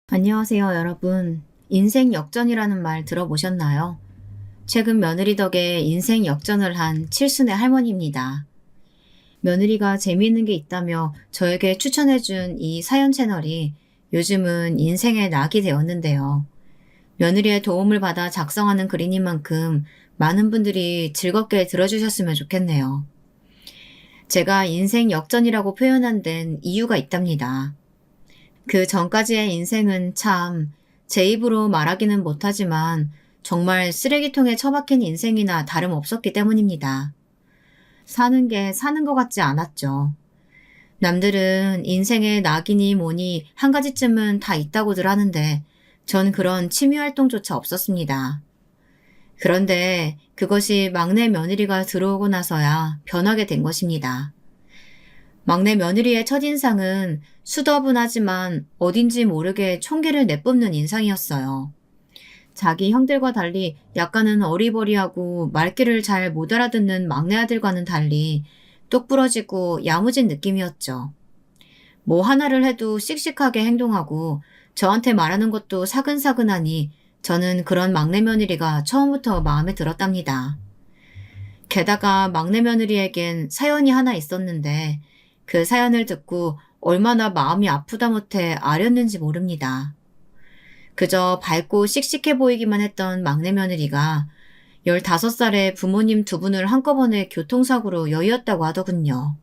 안녕하세요, 여러분. 인생 역전이라는 말 들어보셨나요? 최근 며느리 덕에 인생 역전을 한 칠순의 할머니입니다. 며느리가 재미있는 게 있다며 저에게 추천해준 이 사연 채널이 요즘은 인생의 낙이 되었는데요. 며느리의 도움을 받아 작성하는 글이인 만큼 많은 분들이 즐겁게 들어주셨으면 좋겠네요. 제가 인생 역전이라고 표현한 데는 이유가 있답니다. 그 전까지의 인생은 참 제 입으로 말하기는 못하지만 정말 쓰레기통에 처박힌 인생이나 다름없었기 때문입니다. 사는 게 사는 것 같지 않았죠. 남들은 인생에 낙이니 뭐니 한 가지쯤은 다 있다고들 하는데 전 그런 취미 활동조차 없었습니다. 그런데 그것이 막내 며느리가 들어오고 나서야 변하게 된 것입니다. 막내 며느리의 첫인상은 수더분하지만 어딘지 모르게 총기를 내뿜는 인상이었어요. 자기 형들과 달리 약간은 어리버리하고 말귀를 잘 못 알아듣는 막내 아들과는 달리 똑부러지고 야무진 느낌이었죠. 뭐 하나를 해도 씩씩하게 행동하고 저한테 말하는 것도 사근사근하니 저는 그런 막내 며느리가 처음부터 마음에 들었답니다. 게다가 막내 며느리에겐 사연이 하나 있었는데 그 사연을 듣고 얼마나 마음이 아프다 못해 아렸는지 모릅니다. 그저 밝고 씩씩해 보이기만 했던 막내 며느리가 15살에 부모님 두 분을 한꺼번에 교통사고로 여의었다고 하더군요.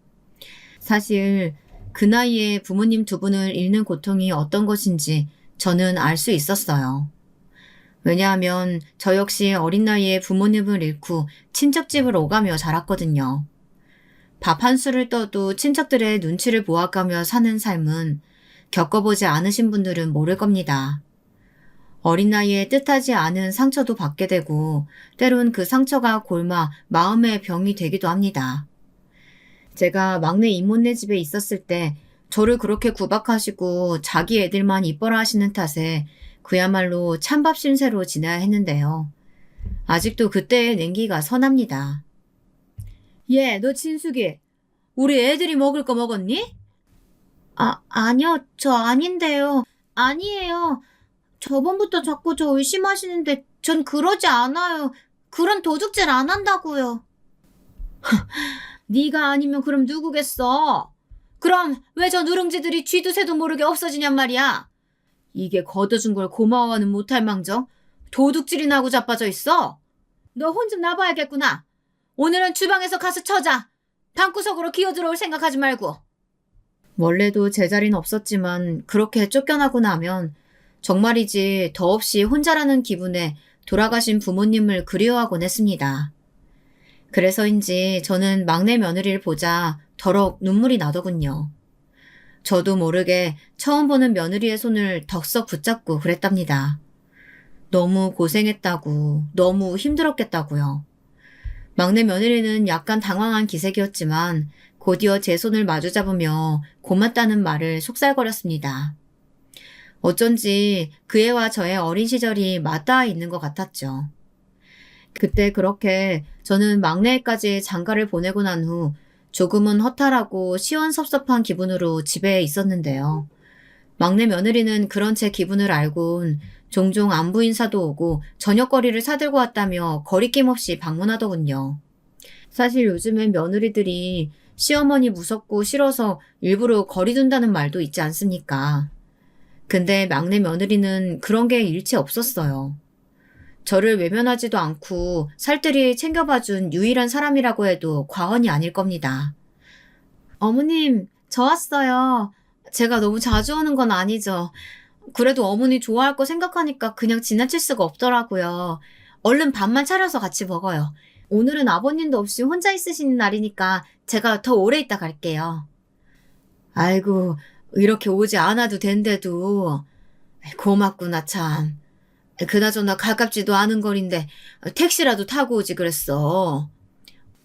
사실 그 나이에 부모님 두 분을 잃는 고통이 어떤 것인지 저는 알 수 있었어요. 왜냐하면 저 역시 어린 나이에 부모님을 잃고 친척집을 오가며 자랐거든요. 밥 한 술을 떠도 친척들의 눈치를 보아가며 사는 삶은 겪어보지 않으신 분들은 모를 겁니다. 어린 나이에 뜻하지 않은 상처도 받게 되고 때론 그 상처가 골마 마음의 병이 되기도 합니다. 제가 막내 이모네 집에 있었을 때 저를 그렇게 구박하시고 자기 애들만 이뻐라 하시는 탓에 그야말로 찬밥 신세로 지내야 했는데요. 아직도 그때의 냉기가 선합니다. 얘, 너 진숙이, 우리 애들이 먹을 거 먹었니? 아니요, 저 아닌데요. 아니에요. 저번부터 자꾸 저 의심하시는데 전 그러지 않아요. 그런 도둑질 안 한다고요. 네가 아니면 그럼 누구겠어? 그럼 왜 저 누룽지들이 쥐도 새도 모르게 없어지냔 말이야. 이게 걷어준 걸 고마워는 못할 망정 도둑질이나 하고 자빠져 있어. 너 혼 좀 나봐야겠구나. 오늘은 주방에서 가서 쳐자. 방구석으로 기어들어올 생각하지 말고. 원래도 제자리는 없었지만 그렇게 쫓겨나고 나면 정말이지 더없이 혼자라는 기분에 돌아가신 부모님을 그리워하곤 했습니다. 그래서인지 저는 막내 며느리를 보자 더럭 눈물이 나더군요. 저도 모르게 처음 보는 며느리의 손을 덕석 붙잡고 그랬답니다. 너무 고생했다고, 너무 힘들었겠다고요. 막내 며느리는 약간 당황한 기색이었지만 곧이어 제 손을 마주잡으며 고맙다는 말을 속살거렸습니다. 어쩐지 그 애와 저의 어린 시절이 맞닿아 있는 것 같았죠. 그때 그렇게 저는 막내애까지 장가를 보내고 난 후 조금은 허탈하고 시원섭섭한 기분으로 집에 있었는데요. 막내 며느리는 그런 제 기분을 알곤 종종 안부 인사도 오고 저녁거리를 사들고 왔다며 거리낌 없이 방문하더군요. 사실 요즘엔 며느리들이 시어머니 무섭고 싫어서 일부러 거리 둔다는 말도 있지 않습니까? 근데 막내 며느리는 그런 게 일체 없었어요. 저를 외면하지도 않고 살뜰히 챙겨봐준 유일한 사람이라고 해도 과언이 아닐 겁니다. 어머님, 저 왔어요. 제가 너무 자주 오는 건 아니죠. 그래도 어머니 좋아할 거 생각하니까 그냥 지나칠 수가 없더라고요. 얼른 밥만 차려서 같이 먹어요. 오늘은 아버님도 없이 혼자 있으시는 날이니까 제가 더 오래 있다 갈게요. 아이고, 이렇게 오지 않아도 된대도. 고맙구나, 참. 그나저나 가깝지도 않은 거리인데 택시라도 타고 오지 그랬어.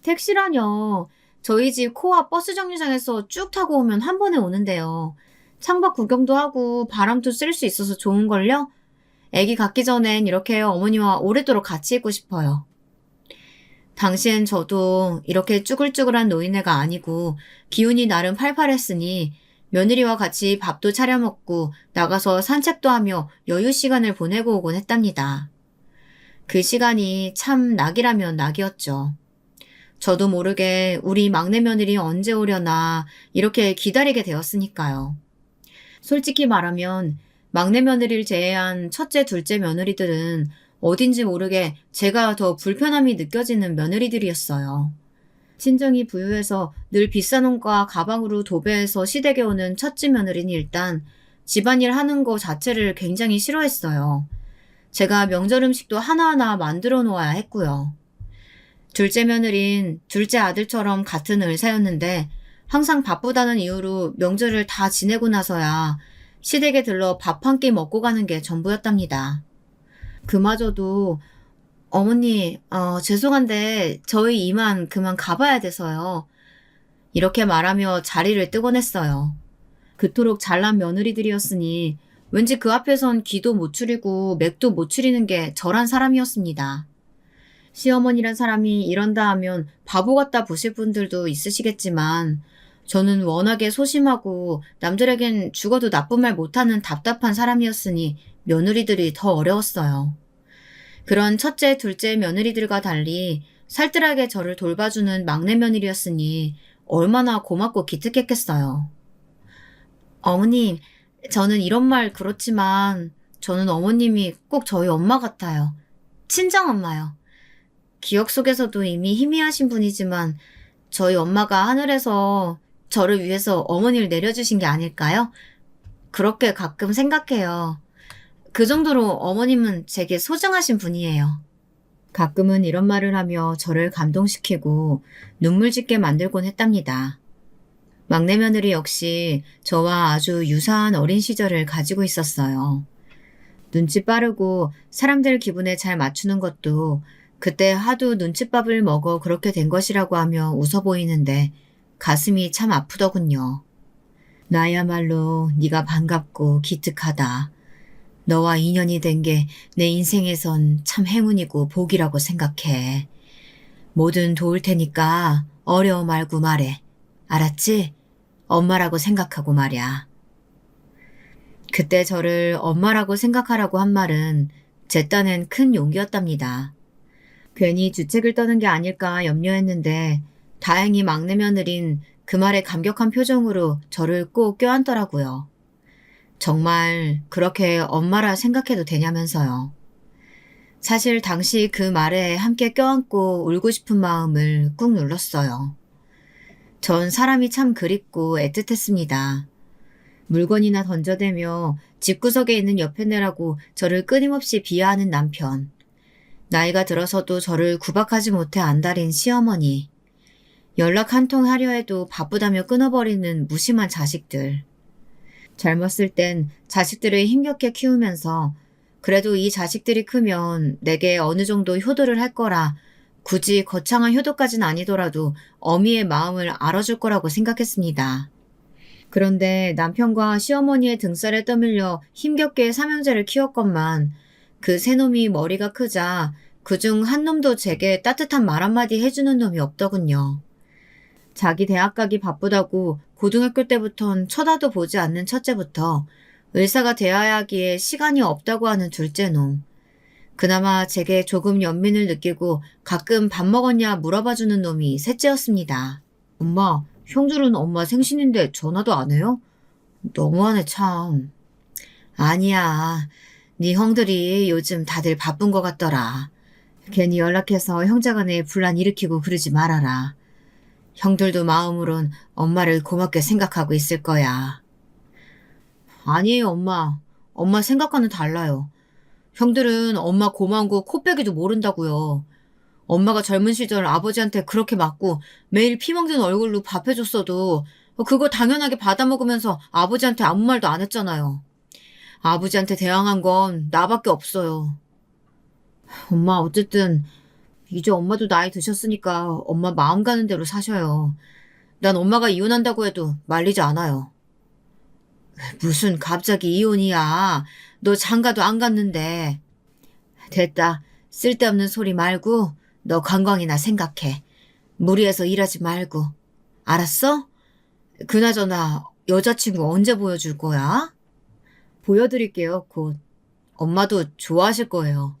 택시라뇨. 저희 집 코앞 버스 정류장에서 쭉 타고 오면 한 번에 오는데요. 창밖 구경도 하고 바람도 쐴 수 있어서 좋은걸요? 애기 갖기 전엔 이렇게 어머니와 오래도록 같이 있고 싶어요. 당시엔 저도 이렇게 쭈글쭈글한 노인네가 아니고 기운이 나름 팔팔했으니 며느리와 같이 밥도 차려 먹고 나가서 산책도 하며 여유 시간을 보내고 오곤 했답니다. 그 시간이 참 낙이라면 낙이었죠. 저도 모르게 우리 막내 며느리 언제 오려나 이렇게 기다리게 되었으니까요. 솔직히 말하면 막내 며느리를 제외한 첫째, 둘째 며느리들은 어딘지 모르게 제가 더 불편함이 느껴지는 며느리들이었어요. 친정이 부유해서 늘 비싼 옷과 가방으로 도배해서 시댁에 오는 첫째 며느리는 일단 집안일 하는 거 자체를 굉장히 싫어했어요. 제가 명절 음식도 하나하나 만들어 놓아야 했고요. 둘째 며느린 둘째 아들처럼 같은 의사였는데 항상 바쁘다는 이유로 명절을 다 지내고 나서야 시댁에 들러 밥 한 끼 먹고 가는 게 전부였답니다. 그마저도 어머니, 죄송한데 저희 이만 그만 가봐야 돼서요. 이렇게 말하며 자리를 뜨곤 했어요. 그토록 잘난 며느리들이었으니 왠지 그 앞에선 기도 못 추리고 맥도 못 추리는 게 저란 사람이었습니다. 시어머니란 사람이 이런다 하면 바보 같다 보실 분들도 있으시겠지만 저는 워낙에 소심하고 남들에겐 죽어도 나쁜 말 못하는 답답한 사람이었으니 며느리들이 더 어려웠어요. 그런 첫째, 둘째 며느리들과 달리 살뜰하게 저를 돌봐주는 막내 며느리였으니 얼마나 고맙고 기특했겠어요. 어머님, 저는 이런 말 그렇지만 저는 어머님이 꼭 저희 엄마 같아요. 친정엄마요. 기억 속에서도 이미 희미하신 분이지만 저희 엄마가 하늘에서 저를 위해서 어머니를 내려주신 게 아닐까요? 그렇게 가끔 생각해요. 그 정도로 어머님은 제게 소중하신 분이에요. 가끔은 이런 말을 하며 저를 감동시키고 눈물 짓게 만들곤 했답니다. 막내 며느리 역시 저와 아주 유사한 어린 시절을 가지고 있었어요. 눈치 빠르고 사람들 기분에 잘 맞추는 것도 그때 하도 눈칫밥을 먹어 그렇게 된 것이라고 하며 웃어 보이는데 가슴이 참 아프더군요. 나야말로 네가 반갑고 기특하다. 너와 인연이 된 게 내 인생에선 참 행운이고 복이라고 생각해. 뭐든 도울 테니까 어려워 말고 말해. 알았지? 엄마라고 생각하고 말이야. 그때 저를 엄마라고 생각하라고 한 말은 제 딴엔 큰 용기였답니다. 괜히 주책을 떠는 게 아닐까 염려했는데 다행히 막내 며느린 그 말에 감격한 표정으로 저를 꼭 껴안더라고요. 정말 그렇게 엄마라 생각해도 되냐면서요. 사실 당시 그 말에 함께 껴안고 울고 싶은 마음을 꾹 눌렀어요. 전 사람이 참 그립고 애틋했습니다. 물건이나 던져대며 집구석에 있는 옆에 내라고 저를 끊임없이 비하하는 남편. 나이가 들어서도 저를 구박하지 못해 안달인 시어머니. 연락 한 통 하려 해도 바쁘다며 끊어버리는 무심한 자식들. 젊었을 땐 자식들을 힘겹게 키우면서 그래도 이 자식들이 크면 내게 어느 정도 효도를 할 거라 굳이 거창한 효도까진 아니더라도 어미의 마음을 알아줄 거라고 생각했습니다. 그런데 남편과 시어머니의 등살에 떠밀려 힘겹게 삼형제를 키웠건만 그 세 놈이 머리가 크자 그중 한 놈도 제게 따뜻한 말 한마디 해주는 놈이 없더군요. 자기 대학 가기 바쁘다고 고등학교 때부턴 쳐다도 보지 않는 첫째부터 의사가 되어야 하기에 시간이 없다고 하는 둘째 놈. 그나마 제게 조금 연민을 느끼고 가끔 밥 먹었냐 물어봐주는 놈이 셋째였습니다. 엄마, 형들은 엄마 생신인데 전화도 안 해요? 너무하네 참. 아니야. 네 형들이 요즘 다들 바쁜 것 같더라. 괜히 연락해서 형제간에 분란 일으키고 그러지 말아라. 형들도 마음으론 엄마를 고맙게 생각하고 있을 거야. 아니에요, 엄마. 엄마 생각과는 달라요. 형들은 엄마 고마운 거 코빼기도 모른다고요. 엄마가 젊은 시절 아버지한테 그렇게 맞고 매일 피멍든 얼굴로 밥 해줬어도 그거 당연하게 받아먹으면서 아버지한테 아무 말도 안 했잖아요. 아버지한테 대항한 건 나밖에 없어요. 엄마 어쨌든 이제 엄마도 나이 드셨으니까 엄마 마음 가는 대로 사셔요. 난 엄마가 이혼한다고 해도 말리지 않아요. 무슨 갑자기 이혼이야. 너 장가도 안 갔는데. 됐다. 쓸데없는 소리 말고 너 건강이나 생각해. 무리해서 일하지 말고. 알았어? 그나저나 여자친구 언제 보여줄 거야? 보여드릴게요, 곧. 엄마도 좋아하실 거예요.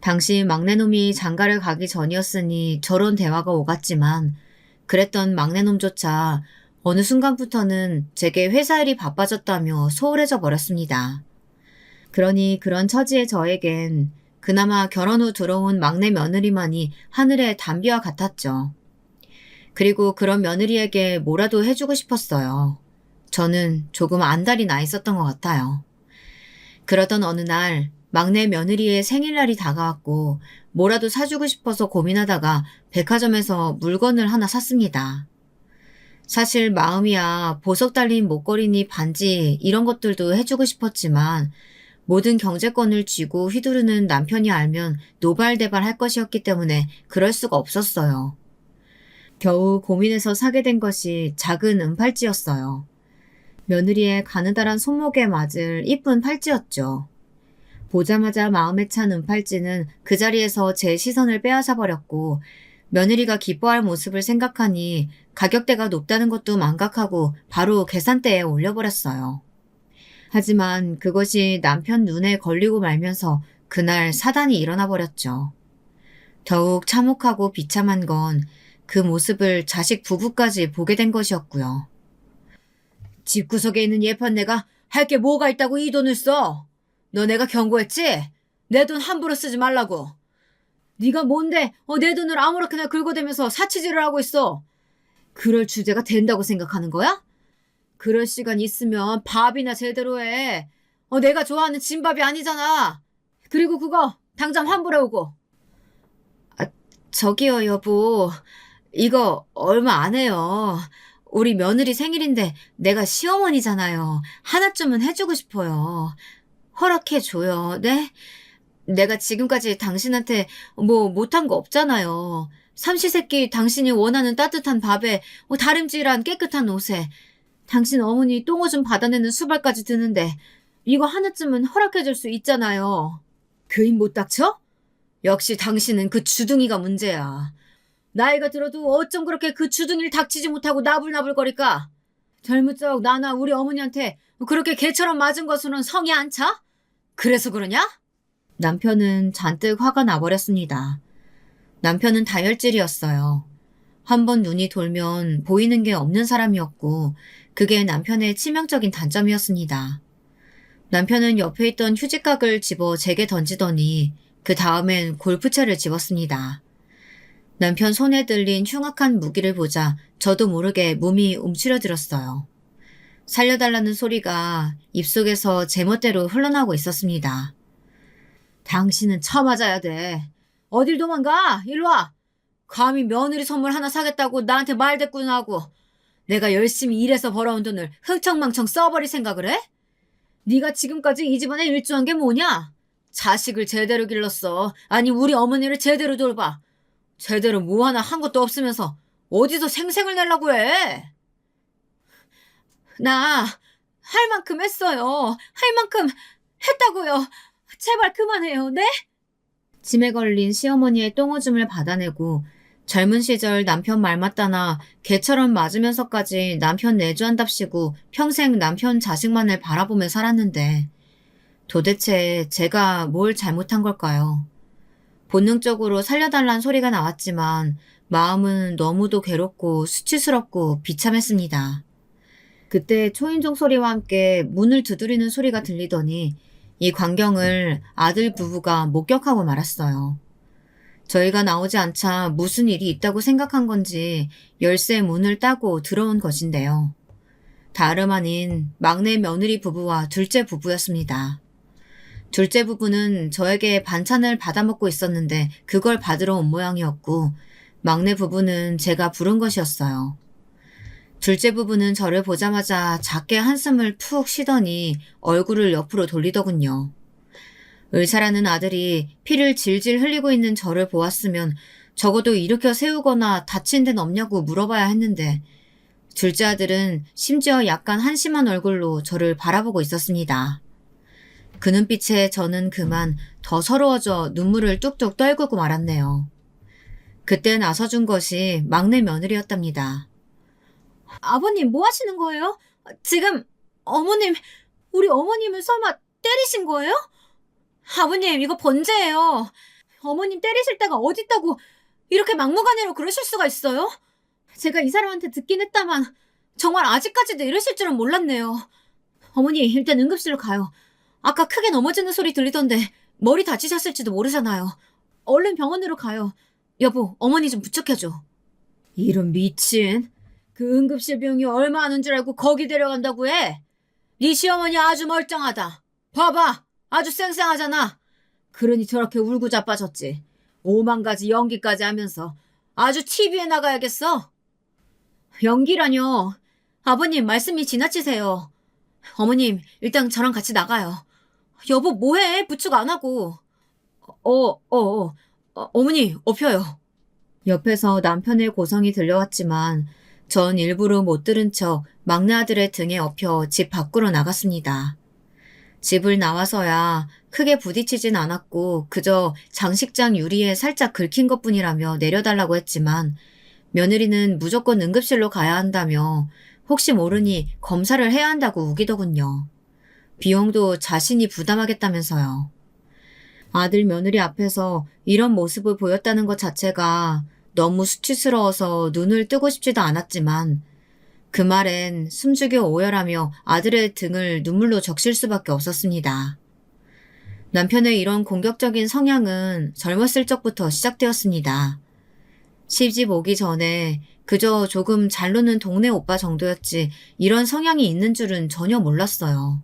당시 막내놈이 장가를 가기 전이었으니 저런 대화가 오갔지만 그랬던 막내놈조차 어느 순간부터는 제게 회사 일이 바빠졌다며 소홀해져 버렸습니다. 그러니 그런 처지의 저에겐 그나마 결혼 후 들어온 막내 며느리만이 하늘의 단비와 같았죠. 그리고 그런 며느리에게 뭐라도 해주고 싶었어요. 저는 조금 안달이 나 있었던 것 같아요. 그러던 어느 날 막내 며느리의 생일날이 다가왔고 뭐라도 사주고 싶어서 고민하다가 백화점에서 물건을 하나 샀습니다. 사실 마음이야 보석 달린 목걸이니 반지 이런 것들도 해주고 싶었지만 모든 경제권을 쥐고 휘두르는 남편이 알면 노발대발 할 것이었기 때문에 그럴 수가 없었어요. 겨우 고민해서 사게 된 것이 작은 은팔찌였어요. 며느리의 가느다란 손목에 맞을 이쁜 팔찌였죠. 보자마자 마음에 찬 은팔찌는 그 자리에서 제 시선을 빼앗아 버렸고 며느리가 기뻐할 모습을 생각하니 가격대가 높다는 것도 망각하고 바로 계산대에 올려버렸어요. 하지만 그것이 남편 눈에 걸리고 말면서 그날 사단이 일어나 버렸죠. 더욱 참혹하고 비참한 건 그 모습을 자식 부부까지 보게 된 것이었고요. 집구석에 있는 예판내가 할 게 뭐가 있다고 이 돈을 써? 너 내가 경고했지? 내 돈 함부로 쓰지 말라고. 네가 뭔데 내 돈을 아무렇게나 긁어대면서 사치질을 하고 있어. 그럴 주제가 된다고 생각하는 거야? 그럴 시간 있으면 밥이나 제대로 해. 내가 좋아하는 진밥이 아니잖아. 그리고 그거 당장 환불해오고. 저기요 여보. 이거 얼마 안 해요. 우리 며느리 생일인데 내가 시어머니잖아요. 하나쯤은 해주고 싶어요. 허락해줘요. 네? 내가 지금까지 당신한테 뭐 못한 거 없잖아요. 삼시세끼 당신이 원하는 따뜻한 밥에 다림질한 깨끗한 옷에 당신 어머니 똥오줌 받아내는 수발까지 드는데 이거 하나쯤은 허락해줄 수 있잖아요. 그 입 못 닥쳐? 역시 당신은 그 주둥이가 문제야. 나이가 들어도 어쩜 그렇게 그 주둥이를 닥치지 못하고 나불나불거릴까? 젊은 적 나나 우리 어머니한테 그렇게 개처럼 맞은 것으로는 성이 안 차? 그래서 그러냐? 남편은 잔뜩 화가 나버렸습니다. 남편은 다혈질이었어요. 한번 눈이 돌면 보이는 게 없는 사람이었고 그게 남편의 치명적인 단점이었습니다. 남편은 옆에 있던 휴지각을 집어 제게 던지더니 그 다음엔 골프채를 집었습니다. 남편 손에 들린 흉악한 무기를 보자 저도 모르게 몸이 움츠러들었어요. 살려달라는 소리가 입속에서 제멋대로 흘러나오고 있었습니다. 당신은 처맞아야 돼. 어딜 도망가? 일로 와. 감히 며느리 선물 하나 사겠다고 나한테 말대꾸나 하고 내가 열심히 일해서 벌어온 돈을 흥청망청 써버릴 생각을 해? 네가 지금까지 이 집안에 일조한 게 뭐냐? 자식을 제대로 길렀어. 아니 우리 어머니를 제대로 돌봐. 제대로 뭐 하나 한 것도 없으면서 어디서 생색을 내려고 해? 나 할 만큼 했어요. 할 만큼 했다고요. 제발 그만해요. 네? 짐에 걸린 시어머니의 똥오줌을 받아내고 젊은 시절 남편 말 맞다나 개처럼 맞으면서까지 남편 내주한답시고 평생 남편 자식만을 바라보며 살았는데 도대체 제가 뭘 잘못한 걸까요? 본능적으로 살려달란 소리가 나왔지만 마음은 너무도 괴롭고 수치스럽고 비참했습니다. 그때 초인종 소리와 함께 문을 두드리는 소리가 들리더니 이 광경을 아들 부부가 목격하고 말았어요. 저희가 나오지 않자 무슨 일이 있다고 생각한 건지 열쇠 문을 따고 들어온 것인데요. 다름 아닌 막내 며느리 부부와 둘째 부부였습니다. 둘째 부부는 저에게 반찬을 받아먹고 있었는데 그걸 받으러 온 모양이었고 막내 부부는 제가 부른 것이었어요. 둘째 부부는 저를 보자마자 작게 한숨을 푹 쉬더니 얼굴을 옆으로 돌리더군요. 의사라는 아들이 피를 질질 흘리고 있는 저를 보았으면 적어도 일으켜 세우거나 다친 데는 없냐고 물어봐야 했는데 둘째 아들은 심지어 약간 한심한 얼굴로 저를 바라보고 있었습니다. 그 눈빛에 저는 그만 더 서러워져 눈물을 뚝뚝 떨구고 말았네요. 그때 나서준 것이 막내 며느리였답니다. 아버님 뭐 하시는 거예요? 지금 어머님, 우리 어머님을 설마 때리신 거예요? 아버님, 이거 번제예요. 어머님 때리실 데가 어딨다고 이렇게 막무가내로 그러실 수가 있어요? 제가 이 사람한테 듣긴 했다만 정말 아직까지도 이러실 줄은 몰랐네요. 어머니, 일단 응급실로 가요. 아까 크게 넘어지는 소리 들리던데 머리 다치셨을지도 모르잖아요. 얼른 병원으로 가요. 여보, 어머니 좀 부축해줘. 이런 미친. 그 응급실 비용이 얼마 하는 줄 알고 거기 데려간다고 해? 네 시어머니 아주 멀쩡하다. 봐봐. 아주 쌩쌩하잖아. 그러니 저렇게 울고 자빠졌지. 오만 가지 연기까지 하면서 아주 TV에 나가야겠어. 연기라뇨. 아버님 말씀이 지나치세요. 어머님 일단 저랑 같이 나가요. 여보 뭐해? 부축 안 하고. 어머니 업혀요. 옆에서 남편의 고성이 들려왔지만 전 일부러 못 들은 척 막내 아들의 등에 업혀 집 밖으로 나갔습니다. 집을 나와서야 크게 부딪히진 않았고 그저 장식장 유리에 살짝 긁힌 것뿐이라며 내려달라고 했지만 며느리는 무조건 응급실로 가야 한다며 혹시 모르니 검사를 해야 한다고 우기더군요. 비용도 자신이 부담하겠다면서요. 아들 며느리 앞에서 이런 모습을 보였다는 것 자체가 너무 수치스러워서 눈을 뜨고 싶지도 않았지만 그 말엔 숨죽여 오열하며 아들의 등을 눈물로 적실 수밖에 없었습니다. 남편의 이런 공격적인 성향은 젊었을 적부터 시작되었습니다. 시집 오기 전에 그저 조금 잘 노는 동네 오빠 정도였지 이런 성향이 있는 줄은 전혀 몰랐어요.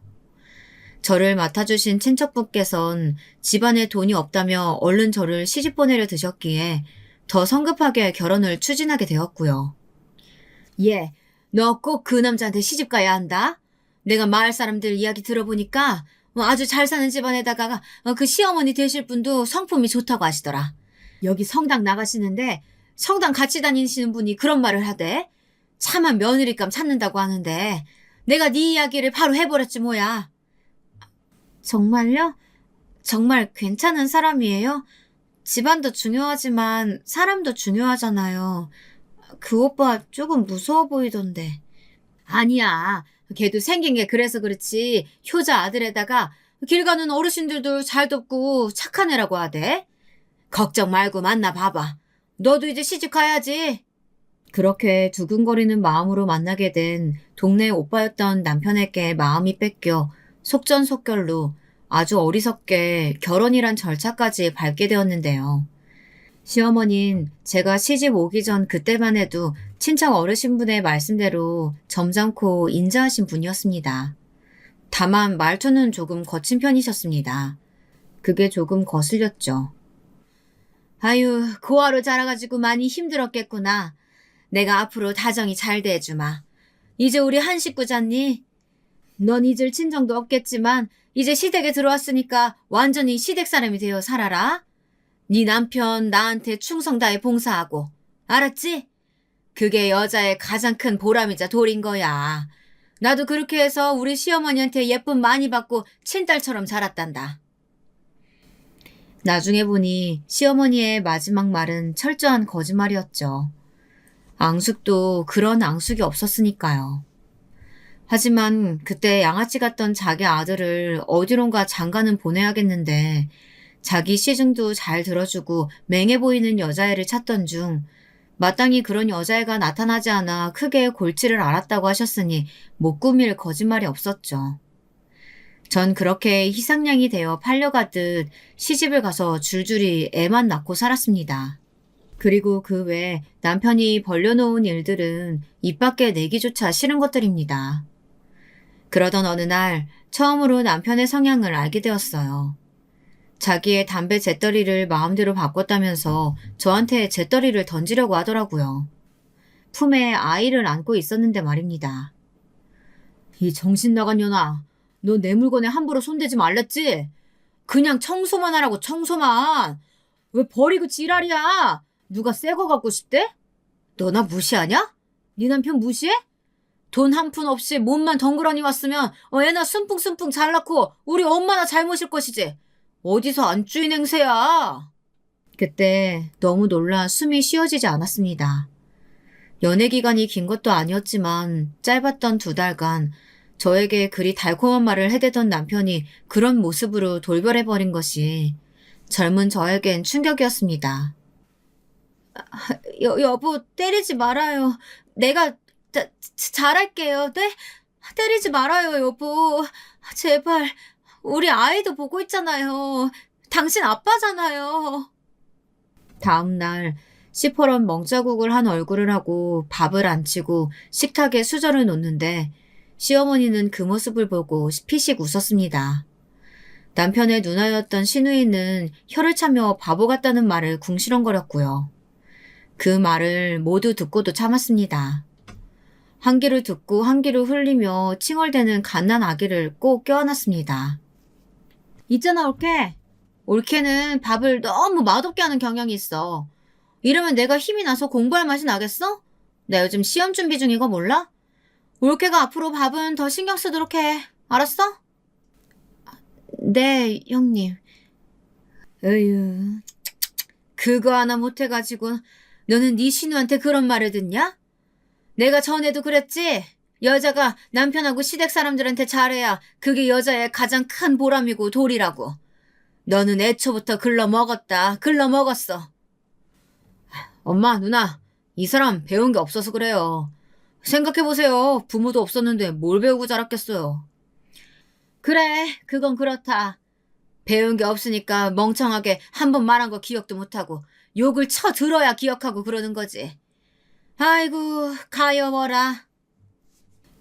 저를 맡아주신 친척분께선 집안에 돈이 없다며 얼른 저를 시집 보내려 드셨기에 더 성급하게 결혼을 추진하게 되었고요. 예, 너 꼭 그 남자한테 시집 가야 한다. 내가 마을 사람들 이야기 들어보니까 아주 잘 사는 집안에다가 그 시어머니 되실 분도 성품이 좋다고 하시더라. 여기 성당 나가시는데 성당 같이 다니시는 분이 그런 말을 하대. 차만 며느리감 찾는다고 하는데 내가 네 이야기를 바로 해버렸지 뭐야. 정말요? 정말 괜찮은 사람이에요? 집안도 중요하지만 사람도 중요하잖아요. 그 오빠 조금 무서워 보이던데. 아니야. 걔도 생긴 게 그래서 그렇지. 효자 아들에다가 길 가는 어르신들도 잘 돕고 착한 애라고 하대. 걱정 말고 만나봐봐. 너도 이제 시집 가야지. 그렇게 두근거리는 마음으로 만나게 된 동네 오빠였던 남편에게 마음이 뺏겨 속전속결로 아주 어리석게 결혼이란 절차까지 밟게 되었는데요. 시어머니는 제가 시집 오기 전 그때만 해도 친척 어르신분의 말씀대로 점잖고 인자하신 분이었습니다. 다만 말투는 조금 거친 편이셨습니다. 그게 조금 거슬렸죠. 아유, 고아로 자라가지고 많이 힘들었겠구나. 내가 앞으로 다정히 잘 대해주마. 이제 우리 한 식구잖니? 넌 잊을 친정도 없겠지만 이제 시댁에 들어왔으니까 완전히 시댁 사람이 되어 살아라. 네 남편 나한테 충성 다해 봉사하고. 알았지? 그게 여자의 가장 큰 보람이자 도리인 거야. 나도 그렇게 해서 우리 시어머니한테 예쁨 많이 받고 친딸처럼 자랐단다. 나중에 보니 시어머니의 마지막 말은 철저한 거짓말이었죠. 앙숙도 그런 앙숙이 없었으니까요. 하지만 그때 양아치 같던 자기 아들을 어디론가 장가는 보내야겠는데 자기 시중도 잘 들어주고 맹해 보이는 여자애를 찾던 중 마땅히 그런 여자애가 나타나지 않아 크게 골치를 앓았다고 하셨으니 못 꾸밀 거짓말이 없었죠. 전 그렇게 희상양이 되어 팔려가듯 시집을 가서 줄줄이 애만 낳고 살았습니다. 그리고 그 외 남편이 벌려놓은 일들은 입 밖에 내기조차 싫은 것들입니다. 그러던 어느 날 처음으로 남편의 성향을 알게 되었어요. 자기의 담배 재떨이를 마음대로 바꿨다면서 저한테 재떨이를 던지려고 하더라고요. 품에 아이를 안고 있었는데 말입니다. 이 정신 나간 년아, 너 내 물건에 함부로 손대지 말랬지? 그냥 청소만 하라고 청소만. 왜 버리고 지랄이야? 누가 새 거 갖고 싶대? 너 나 무시하냐? 네 남편 무시해? 돈 한 푼 없이 몸만 덩그러니 왔으면 애나 순풍순풍 잘 낳고 우리 엄마나 잘 모실 것이지. 어디서 안주인 행세야. 그때 너무 놀라 숨이 쉬어지지 않았습니다. 연애 기간이 긴 것도 아니었지만 짧았던 2달간 저에게 그리 달콤한 말을 해대던 남편이 그런 모습으로 돌변해버린 것이 젊은 저에겐 충격이었습니다. 여보, 때리지 말아요. 내가 잘할게요. 네? 때리지 말아요, 여보. 제발. 우리 아이도 보고 있잖아요. 당신 아빠잖아요. 다음 날 시퍼런 멍자국을 한 얼굴을 하고 밥을 안 치고 식탁에 수저를 놓는데 시어머니는 그 모습을 보고 피식 웃었습니다. 남편의 누나였던 시누이는 혀를 차며 바보 같다는 말을 궁시렁거렸고요. 그 말을 모두 듣고도 참았습니다. 한 귀를 듣고 한 귀를 흘리며 칭얼대는 갓난 아기를 꼭 껴안았습니다. 있잖아, 올케. 올케는 밥을 너무 맛없게 하는 경향이 있어. 이러면 내가 힘이 나서 공부할 맛이 나겠어? 나 요즘 시험 준비 중인 거 몰라? 올케가 앞으로 밥은 더 신경 쓰도록 해. 알았어? 네, 형님. 으유, 그거 하나 못해가지고 너는 네 신우한테 그런 말을 듣냐? 내가 전에도 그랬지? 여자가 남편하고 시댁 사람들한테 잘해야 그게 여자의 가장 큰 보람이고 도리라고. 너는 애초부터 글러먹었다. 글러먹었어. 엄마, 누나, 이 사람 배운 게 없어서 그래요. 생각해보세요. 부모도 없었는데 뭘 배우고 자랐겠어요. 그래, 그건 그렇다. 배운 게 없으니까 멍청하게 한 번 말한 거 기억도 못하고 욕을 쳐 들어야 기억하고 그러는 거지. 아이고, 가여워라.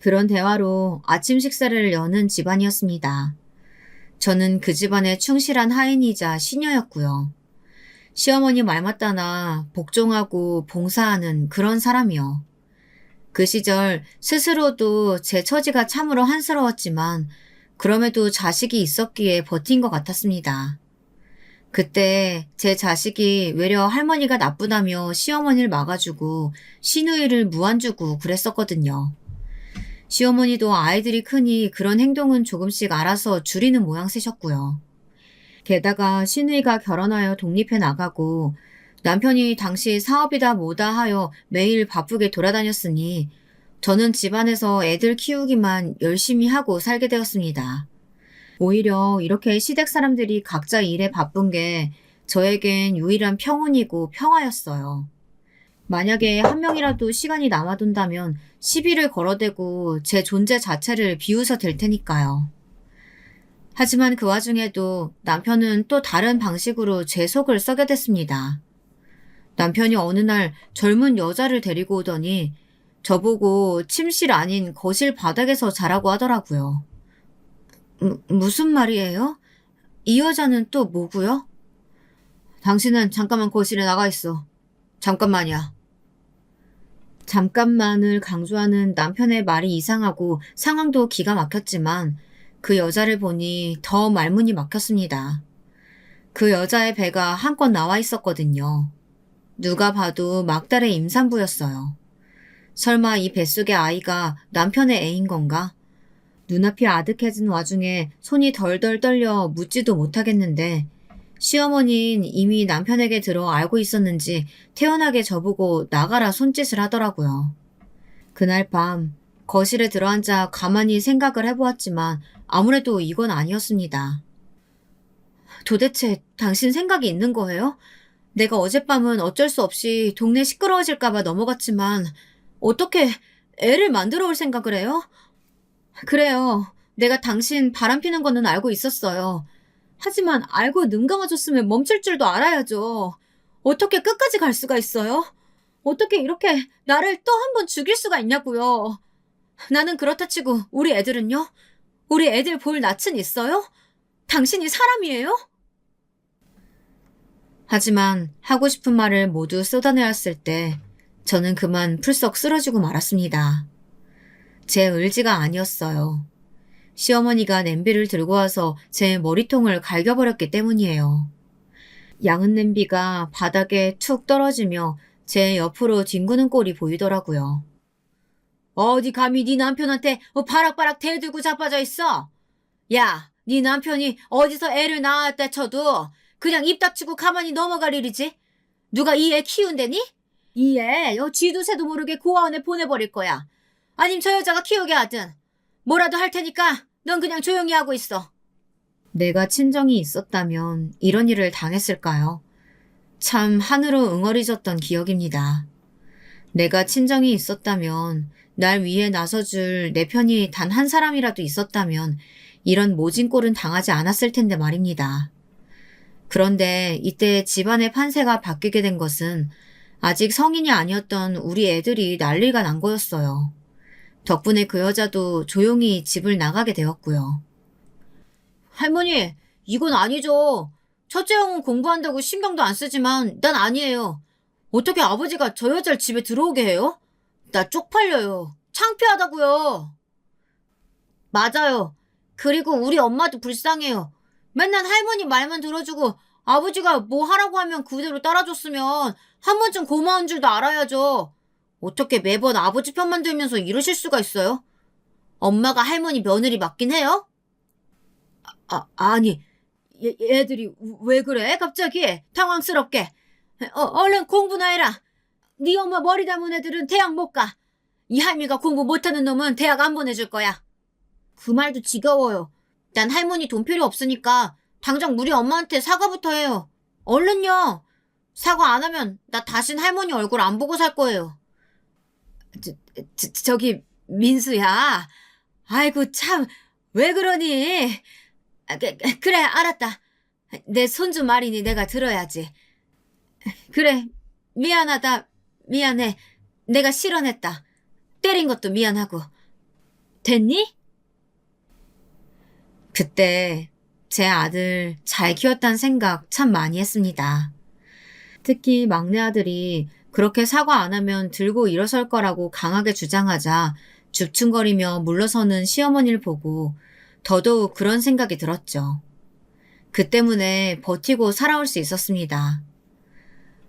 그런 대화로 아침 식사를 여는 집안이었습니다. 저는 그 집안의 충실한 하인이자 시녀였고요. 시어머니 말 맞다나 복종하고 봉사하는 그런 사람이요. 그 시절 스스로도 제 처지가 참으로 한스러웠지만 그럼에도 자식이 있었기에 버틴 것 같았습니다. 그때 제 자식이 외려 할머니가 나쁘다며 시어머니를 막아주고 시누이를 무안주고 그랬었거든요. 시어머니도 아이들이 크니 그런 행동은 조금씩 알아서 줄이는 모양새셨고요. 게다가 시누이가 결혼하여 독립해 나가고 남편이 당시 사업이다 뭐다 하여 매일 바쁘게 돌아다녔으니 저는 집안에서 애들 키우기만 열심히 하고 살게 되었습니다. 오히려 이렇게 시댁 사람들이 각자 일에 바쁜 게 저에겐 유일한 평온이고 평화였어요. 만약에 한 명이라도 시간이 남아돈다면 시비를 걸어대고 제 존재 자체를 비웃어 댈 테니까요. 하지만 그 와중에도 남편은 또 다른 방식으로 제 속을 썩여 댔습니다. 남편이 어느 날 젊은 여자를 데리고 오더니 저보고 침실 아닌 거실 바닥에서 자라고 하더라고요. 무슨 말이에요? 이 여자는 또 뭐고요? 당신은 잠깐만 거실에 나가 있어. 잠깐만이야. 잠깐만을 강조하는 남편의 말이 이상하고 상황도 기가 막혔지만 그 여자를 보니 더 말문이 막혔습니다. 그 여자의 배가 한껏 나와 있었거든요. 누가 봐도 막달의 임산부였어요. 설마 이 뱃속의 아이가 남편의 애인 건가? 눈앞이 아득해진 와중에 손이 덜덜 떨려 묻지도 못하겠는데 시어머니는 이미 남편에게 들어 알고 있었는지 태연하게 저보고 나가라 손짓을 하더라고요. 그날 밤 거실에 들어앉아 가만히 생각을 해보았지만 아무래도 이건 아니었습니다. 도대체 당신 생각이 있는 거예요? 내가 어젯밤은 어쩔 수 없이 동네 시끄러워질까봐 넘어갔지만 어떻게 애를 만들어 올 생각을 해요? 그래요. 내가 당신 바람피는 거는 알고 있었어요. 하지만 알고 눈 감아줬으면 멈출 줄도 알아야죠. 어떻게 끝까지 갈 수가 있어요? 어떻게 이렇게 나를 또 한 번 죽일 수가 있냐고요. 나는 그렇다 치고 우리 애들은요? 우리 애들 볼 낯은 있어요? 당신이 사람이에요? 하지만 하고 싶은 말을 모두 쏟아내었을 때 저는 그만 풀썩 쓰러지고 말았습니다. 제 의지가 아니었어요. 시어머니가 냄비를 들고 와서 제 머리통을 갈겨버렸기 때문이에요. 양은 냄비가 바닥에 툭 떨어지며 제 옆으로 뒹구는 꼴이 보이더라고요. 어디 감히 네 남편한테 바락바락 대들고 자빠져 있어? 야, 네 남편이 어디서 애를 낳았다 쳐도 그냥 입 닥치고 가만히 넘어갈 일이지? 누가 이 애 키운대니? 이에 쥐도 새도 모르게 고아원에 보내버릴 거야. 아님 저 여자가 키우게 하든. 뭐라도 할 테니까 넌 그냥 조용히 하고 있어. 내가 친정이 있었다면 이런 일을 당했을까요? 참 하늘로 응어리졌던 기억입니다. 내가 친정이 있었다면, 날 위해 나서줄 내 편이 단 한 사람이라도 있었다면 이런 모진 꼴은 당하지 않았을 텐데 말입니다. 그런데 이때 집안의 판세가 바뀌게 된 것은 아직 성인이 아니었던 우리 애들이 난리가 난 거였어요. 덕분에 그 여자도 조용히 집을 나가게 되었고요. 할머니, 이건 아니죠. 첫째 형은 공부한다고 신경도 안 쓰지만 난 아니에요. 어떻게 아버지가 저 여자를 집에 들어오게 해요? 나 쪽팔려요. 창피하다고요. 맞아요. 그리고 우리 엄마도 불쌍해요. 맨날 할머니 말만 들어주고 아버지가 뭐 하라고 하면 그대로 따라줬으면 한 번쯤 고마운 줄도 알아야죠. 어떻게 매번 아버지 편만 들면서 이러실 수가 있어요? 엄마가 할머니 며느리 맞긴 해요? 아니, 얘들이 왜 그래? 갑자기 당황스럽게. 얼른 공부나 해라. 네 엄마 머리 담은 애들은 대학 못 가. 이 할미가 공부 못하는 놈은 대학 안 보내줄 거야. 그 말도 지겨워요. 난 할머니 돈 필요 없으니까 당장 우리 엄마한테 사과부터 해요. 얼른요. 사과 안 하면 나 다신 할머니 얼굴 안 보고 살 거예요. 저기 민수야. 아이고 참 왜 그러니? 그래 알았다. 내 손주 말이니 내가 들어야지. 그래 미안하다. 미안해. 내가 실언했다. 때린 것도 미안하고. 됐니? 그때 제 아들 잘 키웠다는 생각 참 많이 했습니다. 특히 막내 아들이 그렇게 사과 안 하면 들고 일어설 거라고 강하게 주장하자 줍충거리며 물러서는 시어머니를 보고 더더욱 그런 생각이 들었죠. 그 때문에 버티고 살아올 수 있었습니다.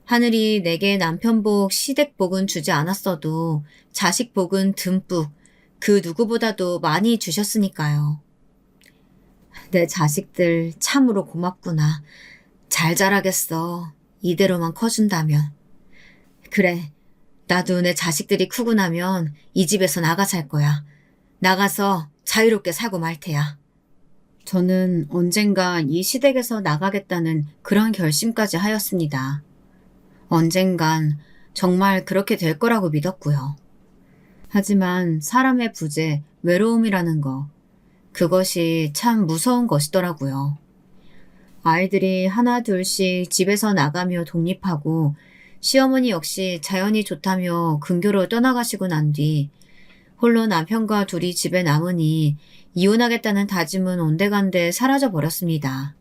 하늘이 내게 남편복, 시댁복은 주지 않았어도 자식복은 듬뿍 그 누구보다도 많이 주셨으니까요. 내 자식들 참으로 고맙구나. 잘 자라겠어. 이대로만 커준다면. 그래, 나도 내 자식들이 크고 나면 이 집에서 나가 살 거야. 나가서 자유롭게 살고 말 테야. 저는 언젠가 이 시댁에서 나가겠다는 그런 결심까지 하였습니다. 언젠간 정말 그렇게 될 거라고 믿었고요. 하지만 사람의 부재, 외로움이라는 거, 그것이 참 무서운 것이더라고요. 아이들이 하나 둘씩 집에서 나가며 독립하고 시어머니 역시 자연이 좋다며 근교로 떠나가시고 난 뒤 홀로 남편과 둘이 집에 남으니 이혼하겠다는 다짐은 온데간데 사라져 버렸습니다.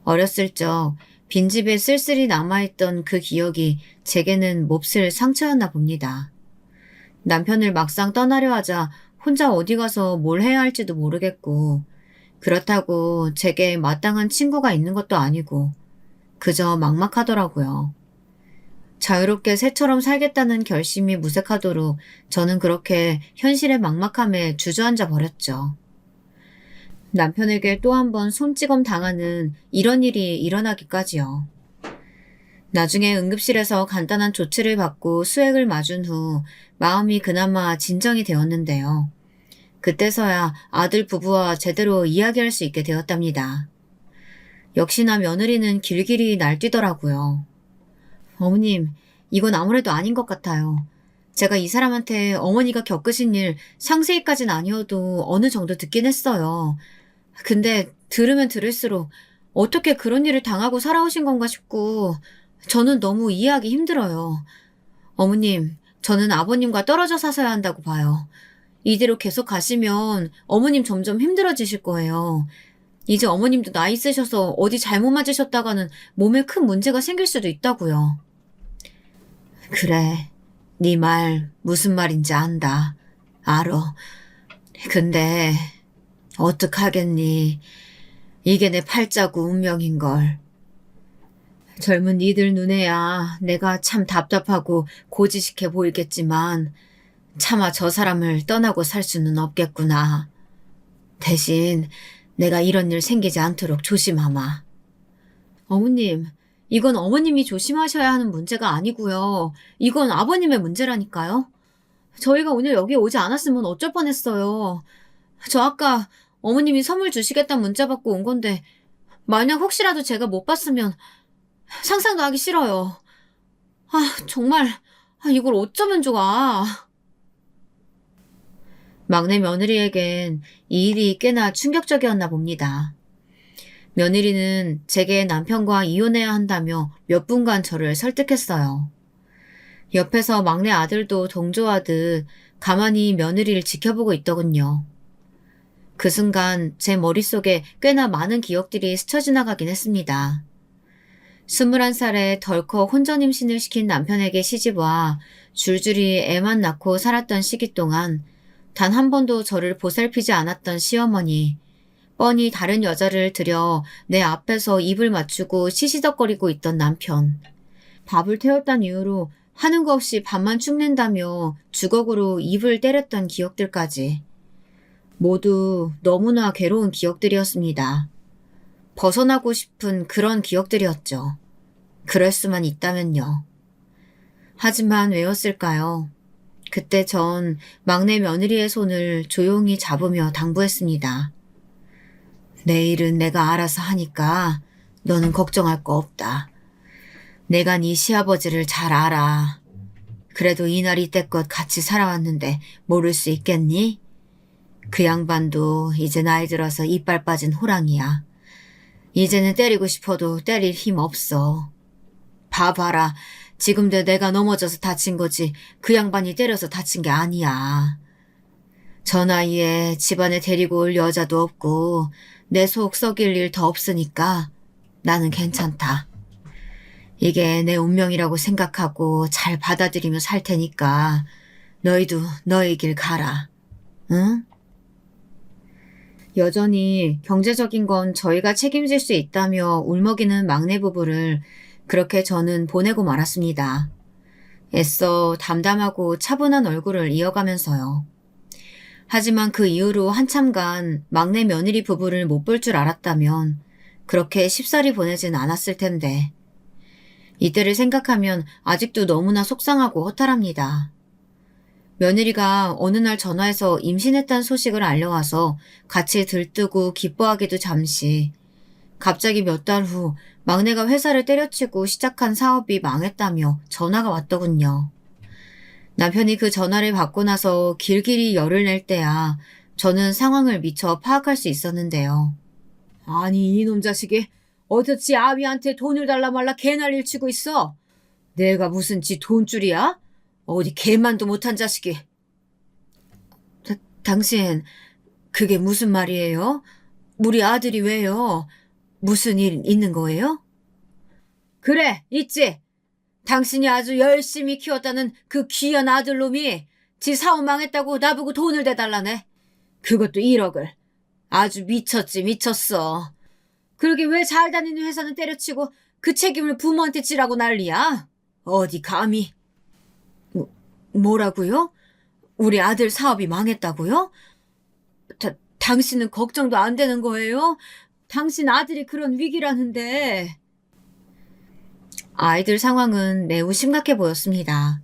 어렸을 적 빈집에 쓸쓸히 남아있던 그 기억이 제게는 몹쓸 상처였나 봅니다. 남편을 막상 떠나려 하자 혼자 어디 가서 뭘 해야 할지도 모르겠고 그렇다고 제게 마땅한 친구가 있는 것도 아니고 그저 막막하더라고요. 자유롭게 새처럼 살겠다는 결심이 무색하도록 저는 그렇게 현실의 막막함에 주저앉아 버렸죠. 남편에게 또 한 번 손찌검 당하는 이런 일이 일어나기까지요. 나중에 응급실에서 간단한 조치를 받고 수액을 맞은 후 마음이 그나마 진정이 되었는데요. 그때서야 아들 부부와 제대로 이야기할 수 있게 되었답니다. 역시나 며느리는 길길이 날뛰더라고요. 어머님, 이건 아무래도 아닌 것 같아요. 제가 이 사람한테 어머니가 겪으신 일 상세히까진 아니어도 어느 정도 듣긴 했어요. 근데 들으면 들을수록 어떻게 그런 일을 당하고 살아오신 건가 싶고 저는 너무 이해하기 힘들어요. 어머님, 저는 아버님과 떨어져 사셔야 한다고 봐요. 이대로 계속 가시면 어머님 점점 힘들어지실 거예요. 이제 어머님도 나이 있으셔서 어디 잘못 맞으셨다가는 몸에 큰 문제가 생길 수도 있다고요. 그래, 네 말 무슨 말인지 안다. 알어. 근데 어떡하겠니. 이게 내 팔자고 운명인걸. 젊은 니들 눈에야 내가 참 답답하고 고지식해 보이겠지만 차마 저 사람을 떠나고 살 수는 없겠구나. 대신 내가 이런 일 생기지 않도록 조심하마. 어머님, 이건 어머님이 조심하셔야 하는 문제가 아니고요. 이건 아버님의 문제라니까요. 저희가 오늘 여기 오지 않았으면 어쩔 뻔했어요. 저 아까 어머님이 선물 주시겠다는 문자 받고 온 건데 만약 혹시라도 제가 못 봤으면 상상도 하기 싫어요. 정말 이걸 어쩌면 좋아. 막내 며느리에겐 이 일이 꽤나 충격적이었나 봅니다. 며느리는 제게 남편과 이혼해야 한다며 몇 분간 저를 설득했어요. 옆에서 막내 아들도 동조하듯 가만히 며느리를 지켜보고 있더군요. 그 순간 제 머릿속에 꽤나 많은 기억들이 스쳐 지나가긴 했습니다. 21살에 덜컥 혼전 임신을 시킨 남편에게 시집와 줄줄이 애만 낳고 살았던 시기 동안 단 한 번도 저를 보살피지 않았던 시어머니, 뻔히 다른 여자를 들여 내 앞에서 입을 맞추고 시시덕거리고 있던 남편, 밥을 태웠단 이유로 하는 거 없이 밥만 축낸다며 주걱으로 입을 때렸던 기억들까지 모두 너무나 괴로운 기억들이었습니다. 벗어나고 싶은 그런 기억들이었죠. 그럴 수만 있다면요. 하지만 왜였을까요? 그때 전 막내 며느리의 손을 조용히 잡으며 당부했습니다. 내일은 내가 알아서 하니까 너는 걱정할 거 없다. 내가 네 시아버지를 잘 알아. 그래도 이날 이때껏 같이 살아왔는데 모를 수 있겠니? 그 양반도 이제 나이 들어서 이빨 빠진 호랑이야. 이제는 때리고 싶어도 때릴 힘 없어. 봐봐라. 지금도 내가 넘어져서 다친 거지 그 양반이 때려서 다친 게 아니야. 저 나이에 집안에 데리고 올 여자도 없고 내 속 썩일 일 더 없으니까 나는 괜찮다. 이게 내 운명이라고 생각하고 잘 받아들이며 살 테니까 너희도 너희 길 가라. 응? 여전히 경제적인 건 저희가 책임질 수 있다며 울먹이는 막내 부부를 그렇게 저는 보내고 말았습니다. 애써 담담하고 차분한 얼굴을 이어가면서요. 하지만 그 이후로 한참간 막내 며느리 부부를 못 볼 줄 알았다면 그렇게 쉽사리 보내진 않았을 텐데 이때를 생각하면 아직도 너무나 속상하고 허탈합니다. 며느리가 어느 날 전화해서 임신했다는 소식을 알려와서 같이 들뜨고 기뻐하기도 잠시 갑자기 몇 달 후 막내가 회사를 때려치고 시작한 사업이 망했다며 전화가 왔더군요. 남편이 그 전화를 받고 나서 길길이 열을 낼 때야 저는 상황을 미처 파악할 수 있었는데요. 아니 이놈 자식이 어쩌지 아비한테 돈을 달라 말라 개난리를 치고 있어. 내가 무슨 지 돈줄이야? 어디 개만도 못한 자식이. 당신 그게 무슨 말이에요? 우리 아들이 왜요? 무슨 일 있는 거예요? 그래 있지. 당신이 아주 열심히 키웠다는 그 귀한 아들놈이 지 사업 망했다고 나보고 돈을 대달라네. 그것도 1억을. 아주 미쳤지 미쳤어. 그러게 왜 잘 다니는 회사는 때려치고 그 책임을 부모한테 지라고 난리야? 어디 감히. 뭐라고요? 우리 아들 사업이 망했다고요? 당신은 걱정도 안 되는 거예요? 당신 아들이 그런 위기라는데. 아이들 상황은 매우 심각해 보였습니다.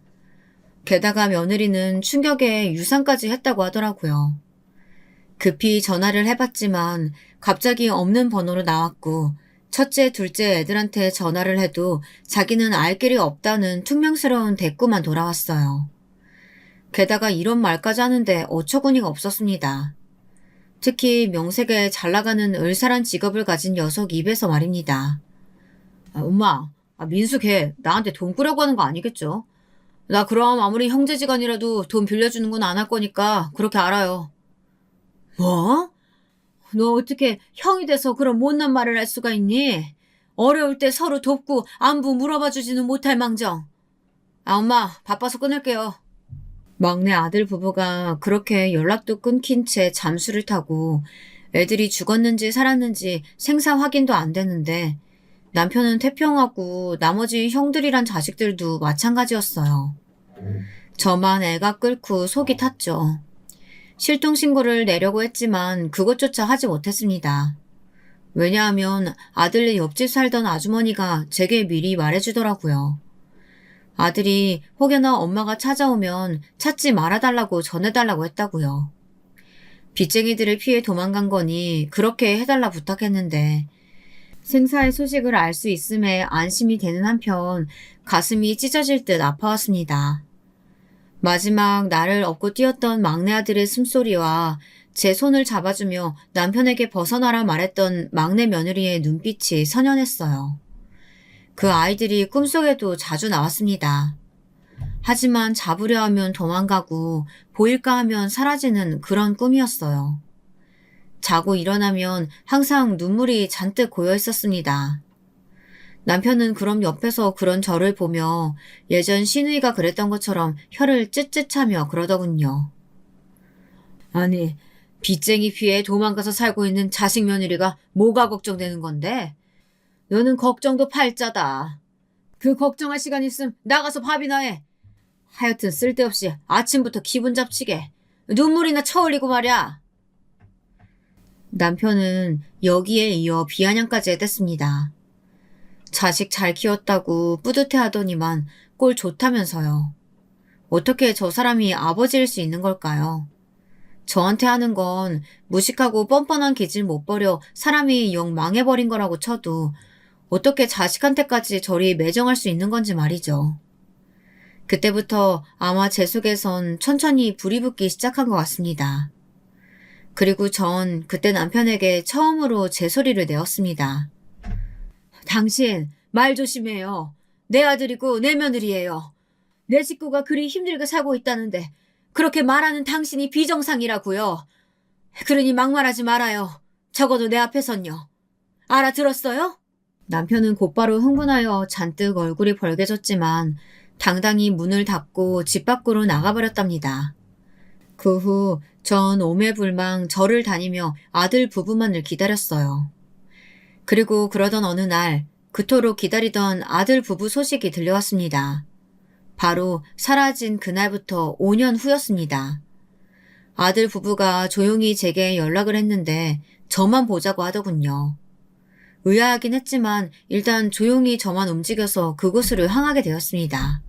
게다가 며느리는 충격에 유산까지 했다고 하더라고요. 급히 전화를 해봤지만 갑자기 없는 번호로 나왔고 첫째, 둘째 애들한테 전화를 해도 자기는 알 길이 없다는 퉁명스러운 대꾸만 돌아왔어요. 게다가 이런 말까지 하는데 어처구니가 없었습니다. 특히 명색에 잘 나가는 을사란 직업을 가진 녀석 입에서 말입니다. 엄마, 민수 걔 나한테 돈 꾸려고 하는 거 아니겠죠? 나 그럼 아무리 형제지간이라도 돈 빌려주는 건 안 할 거니까 그렇게 알아요. 뭐? 너 어떻게 형이 돼서 그런 못난 말을 할 수가 있니? 어려울 때 서로 돕고 안부 물어봐 주지는 못할 망정. 엄마 바빠서 끊을게요. 막내 아들 부부가 그렇게 연락도 끊긴 채 잠수를 타고 애들이 죽었는지 살았는지 생사 확인도 안 되는데 남편은 태평하고 나머지 형들이란 자식들도 마찬가지였어요. 저만 애가 끓고 속이 탔죠. 실종신고를 내려고 했지만 그것조차 하지 못했습니다. 왜냐하면 아들네 옆집 살던 아주머니가 제게 미리 말해주더라고요. 아들이 혹여나 엄마가 찾아오면 찾지 말아달라고 전해달라고 했다고요. 빚쟁이들을 피해 도망간 거니 그렇게 해달라 부탁했는데 생사의 소식을 알 수 있음에 안심이 되는 한편 가슴이 찢어질 듯 아파왔습니다. 마지막 나를 업고 뛰었던 막내 아들의 숨소리와 제 손을 잡아주며 남편에게 벗어나라 말했던 막내 며느리의 눈빛이 선연했어요. 그 아이들이 꿈속에도 자주 나왔습니다. 하지만 잡으려 하면 도망가고 보일까 하면 사라지는 그런 꿈이었어요. 자고 일어나면 항상 눈물이 잔뜩 고여 있었습니다. 남편은 그럼 옆에서 그런 저를 보며 예전 시누이가 그랬던 것처럼 혀를 쯧쯧하며 그러더군요. 아니, 빚쟁이 피해 도망가서 살고 있는 자식 며느리가 뭐가 걱정되는 건데? 너는 걱정도 팔자다. 그 걱정할 시간 있음 나가서 밥이나 해. 하여튼 쓸데없이 아침부터 기분 잡치게 눈물이나 쳐흘리고 말이야. 남편은 여기에 이어 비아냥까지 해댔습니다. 자식 잘 키웠다고 뿌듯해하더니만 꼴 좋다면서요. 어떻게 저 사람이 아버지일 수 있는 걸까요? 저한테 하는 건 무식하고 뻔뻔한 기질 못 버려 사람이 영 망해버린 거라고 쳐도 어떻게 자식한테까지 저리 매정할 수 있는 건지 말이죠. 그때부터 아마 제 속에선 천천히 불이 붙기 시작한 것 같습니다. 그리고 전 그때 남편에게 처음으로 제 소리를 내었습니다. 당신 말 조심해요. 내 아들이고 내 며느리예요. 내 식구가 그리 힘들게 살고 있다는데 그렇게 말하는 당신이 비정상이라고요. 그러니 막말하지 말아요. 적어도 내 앞에선요. 알아들었어요? 남편은 곧바로 흥분하여 잔뜩 얼굴이 벌개졌지만 당당히 문을 닫고 집 밖으로 나가버렸답니다. 그 후 전 오매불망 절을 다니며 아들 부부만을 기다렸어요. 그리고 그러던 어느 날 그토록 기다리던 아들 부부 소식이 들려왔습니다. 바로 사라진 그날부터 5년 후였습니다. 아들 부부가 조용히 제게 연락을 했는데 저만 보자고 하더군요. 의아하긴 했지만 일단 조용히 저만 움직여서 그곳으로 향하게 되었습니다.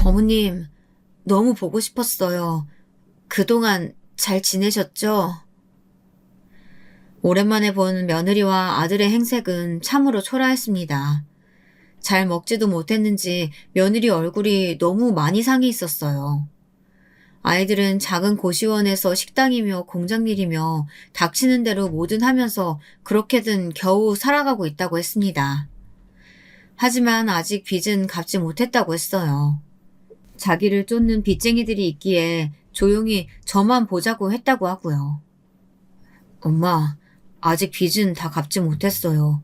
어머님, 너무 보고 싶었어요. 그동안 잘 지내셨죠? 오랜만에 본 며느리와 아들의 행색은 참으로 초라했습니다. 잘 먹지도 못했는지 며느리 얼굴이 너무 많이 상해 있었어요. 아이들은 작은 고시원에서 식당이며 공장일이며 닥치는 대로 뭐든 하면서 그렇게든 겨우 살아가고 있다고 했습니다. 하지만 아직 빚은 갚지 못했다고 했어요. 자기를 쫓는 빚쟁이들이 있기에 조용히 저만 보자고 했다고 하고요. 엄마, 아직 빚은 다 갚지 못했어요.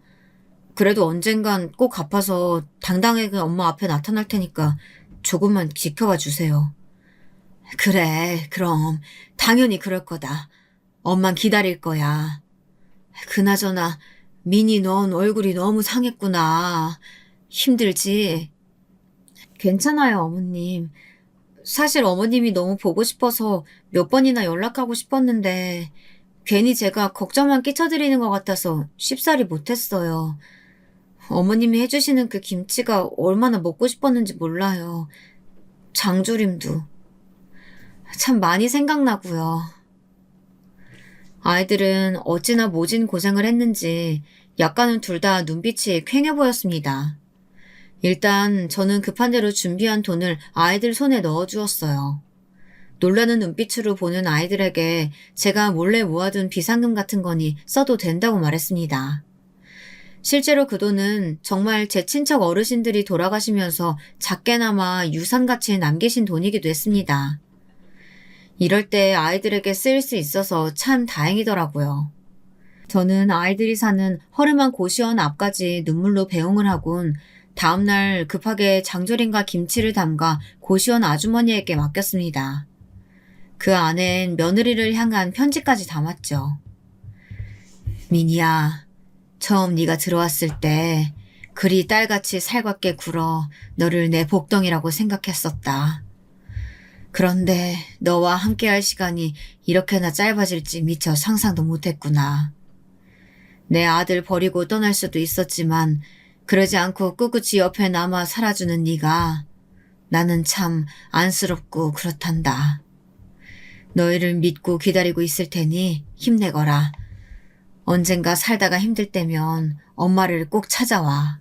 그래도 언젠간 꼭 갚아서 당당하게 엄마 앞에 나타날 테니까 조금만 지켜봐 주세요. 그래, 그럼 당연히 그럴 거다. 엄만 기다릴 거야. 그나저나 민희 넌 얼굴이 너무 상했구나. 힘들지? 괜찮아요, 어머님. 사실 어머님이 너무 보고 싶어서 몇 번이나 연락하고 싶었는데 괜히 제가 걱정만 끼쳐드리는 것 같아서 쉽사리 못했어요. 어머님이 해주시는 그 김치가 얼마나 먹고 싶었는지 몰라요. 장조림도. 참 많이 생각나고요. 아이들은 어찌나 모진 고생을 했는지 약간은 둘 다 눈빛이 퀭해 보였습니다. 일단 저는 급한 대로 준비한 돈을 아이들 손에 넣어주었어요. 놀라는 눈빛으로 보는 아이들에게 제가 몰래 모아둔 비상금 같은 거니 써도 된다고 말했습니다. 실제로 그 돈은 정말 제 친척 어르신들이 돌아가시면서 작게나마 유산같이 남기신 돈이기도 했습니다. 이럴 때 아이들에게 쓰일 수 있어서 참 다행이더라고요. 저는 아이들이 사는 허름한 고시원 앞까지 눈물로 배웅을 하곤 다음날 급하게 장조림과 김치를 담가 고시원 아주머니에게 맡겼습니다. 그 안엔 며느리를 향한 편지까지 담았죠. 민희야, 처음 네가 들어왔을 때 그리 딸같이 살갑게 굴어 너를 내 복덩이라고 생각했었다. 그런데 너와 함께할 시간이 이렇게나 짧아질지 미처 상상도 못했구나. 내 아들 버리고 떠날 수도 있었지만 그러지 않고 꿋꿋이 옆에 남아 살아주는 네가 나는 참 안쓰럽고 그렇단다. 너희를 믿고 기다리고 있을 테니 힘내거라. 언젠가 살다가 힘들 때면 엄마를 꼭 찾아와.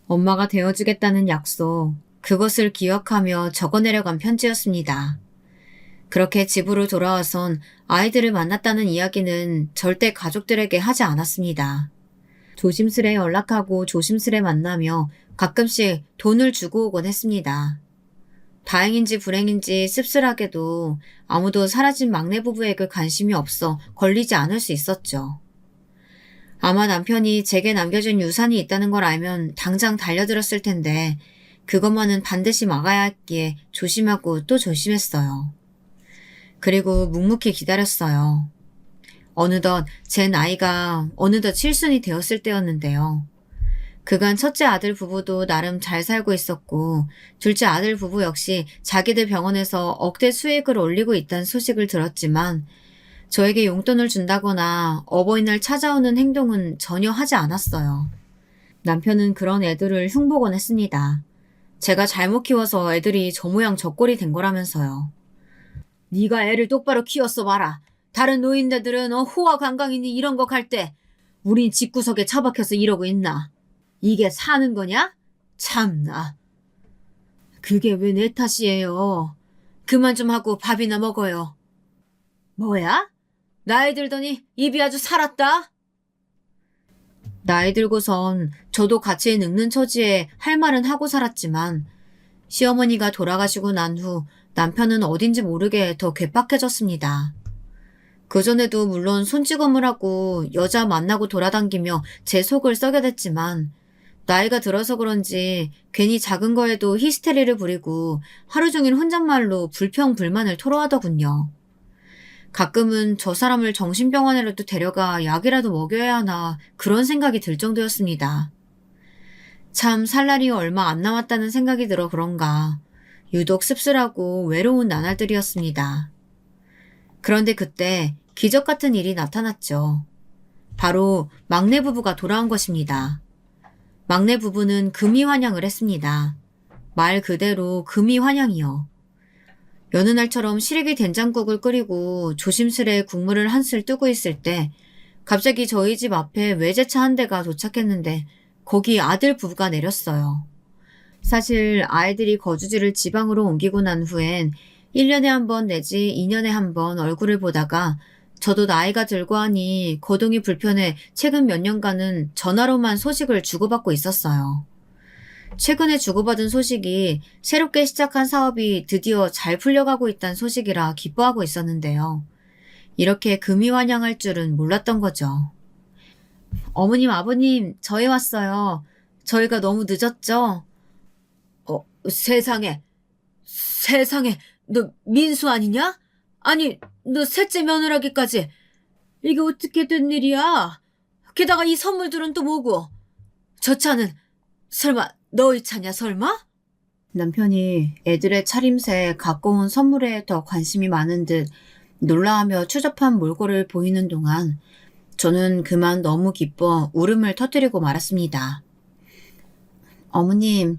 엄마가 되어주겠다는 약속, 그것을 기억하며 적어내려간 편지였습니다. 그렇게 집으로 돌아와선 아이들을 만났다는 이야기는 절대 가족들에게 하지 않았습니다. 조심스레 연락하고 조심스레 만나며 가끔씩 돈을 주고 오곤 했습니다. 다행인지 불행인지 씁쓸하게도 아무도 사라진 막내 부부에게 관심이 없어 걸리지 않을 수 있었죠. 아마 남편이 제게 남겨준 유산이 있다는 걸 알면 당장 달려들었을 텐데 그것만은 반드시 막아야 했기에 조심하고 또 조심했어요. 그리고 묵묵히 기다렸어요. 어느덧 제 나이가 어느덧 칠순이 되었을 때였는데요. 그간 첫째 아들 부부도 나름 잘 살고 있었고 둘째 아들 부부 역시 자기들 병원에서 억대 수익을 올리고 있다는 소식을 들었지만 저에게 용돈을 준다거나 어버이날 찾아오는 행동은 전혀 하지 않았어요. 남편은 그런 애들을 흉보곤 했습니다. 제가 잘못 키워서 애들이 저 모양 저 꼴이 된 거라면서요. 네가 애를 똑바로 키웠어 봐라. 다른 노인네들은 호화 관광이니 이런 거 갈 때 우린 집구석에 처박혀서 이러고 있나. 이게 사는 거냐? 참나. 그게 왜 내 탓이에요. 그만 좀 하고 밥이나 먹어요. 뭐야? 나이 들더니 입이 아주 살았다? 나이 들고선 저도 같이 늙는 처지에 할 말은 하고 살았지만 시어머니가 돌아가시고 난 후 남편은 어딘지 모르게 더 괴팍해졌습니다. 그전에도 물론 손찌검을 하고 여자 만나고 돌아다니며 제 속을 썩여댔지만 나이가 들어서 그런지 괜히 작은 거에도 히스테리를 부리고 하루 종일 혼잣말로 불평불만을 토로하더군요. 가끔은 저 사람을 정신병원에라도 데려가 약이라도 먹여야 하나 그런 생각이 들 정도였습니다. 참 살 날이 얼마 안 남았다는 생각이 들어 그런가 유독 씁쓸하고 외로운 나날들이었습니다. 그런데 그때 기적 같은 일이 나타났죠. 바로 막내 부부가 돌아온 것입니다. 막내 부부는 금이환영을 했습니다. 말 그대로 금이환영이요. 여느 날처럼 시래기 된장국을 끓이고 조심스레 국물을 한술 뜨고 있을 때 갑자기 저희 집 앞에 외제차 한 대가 도착했는데 거기 아들 부부가 내렸어요. 사실 아이들이 거주지를 지방으로 옮기고 난 후엔 1년에 한 번 내지 2년에 한 번 얼굴을 보다가 저도 나이가 들고 하니 거동이 불편해 최근 몇 년간은 전화로만 소식을 주고받고 있었어요. 최근에 주고받은 소식이 새롭게 시작한 사업이 드디어 잘 풀려가고 있다는 소식이라 기뻐하고 있었는데요. 이렇게 금이환영할 줄은 몰랐던 거죠. 어머님, 아버님, 저희 왔어요. 저희가 너무 늦었죠? 세상에, 너 민수 아니냐? 아니, 너 셋째 며느라기까지. 이게 어떻게 된 일이야? 게다가 이 선물들은 또 뭐고? 저 차는 설마 너희 차냐 설마? 남편이 애들의 차림새 갖고 온 선물에 더 관심이 많은 듯 놀라하며 추접한 몰골을 보이는 동안 저는 그만 너무 기뻐 울음을 터뜨리고 말았습니다. 어머님,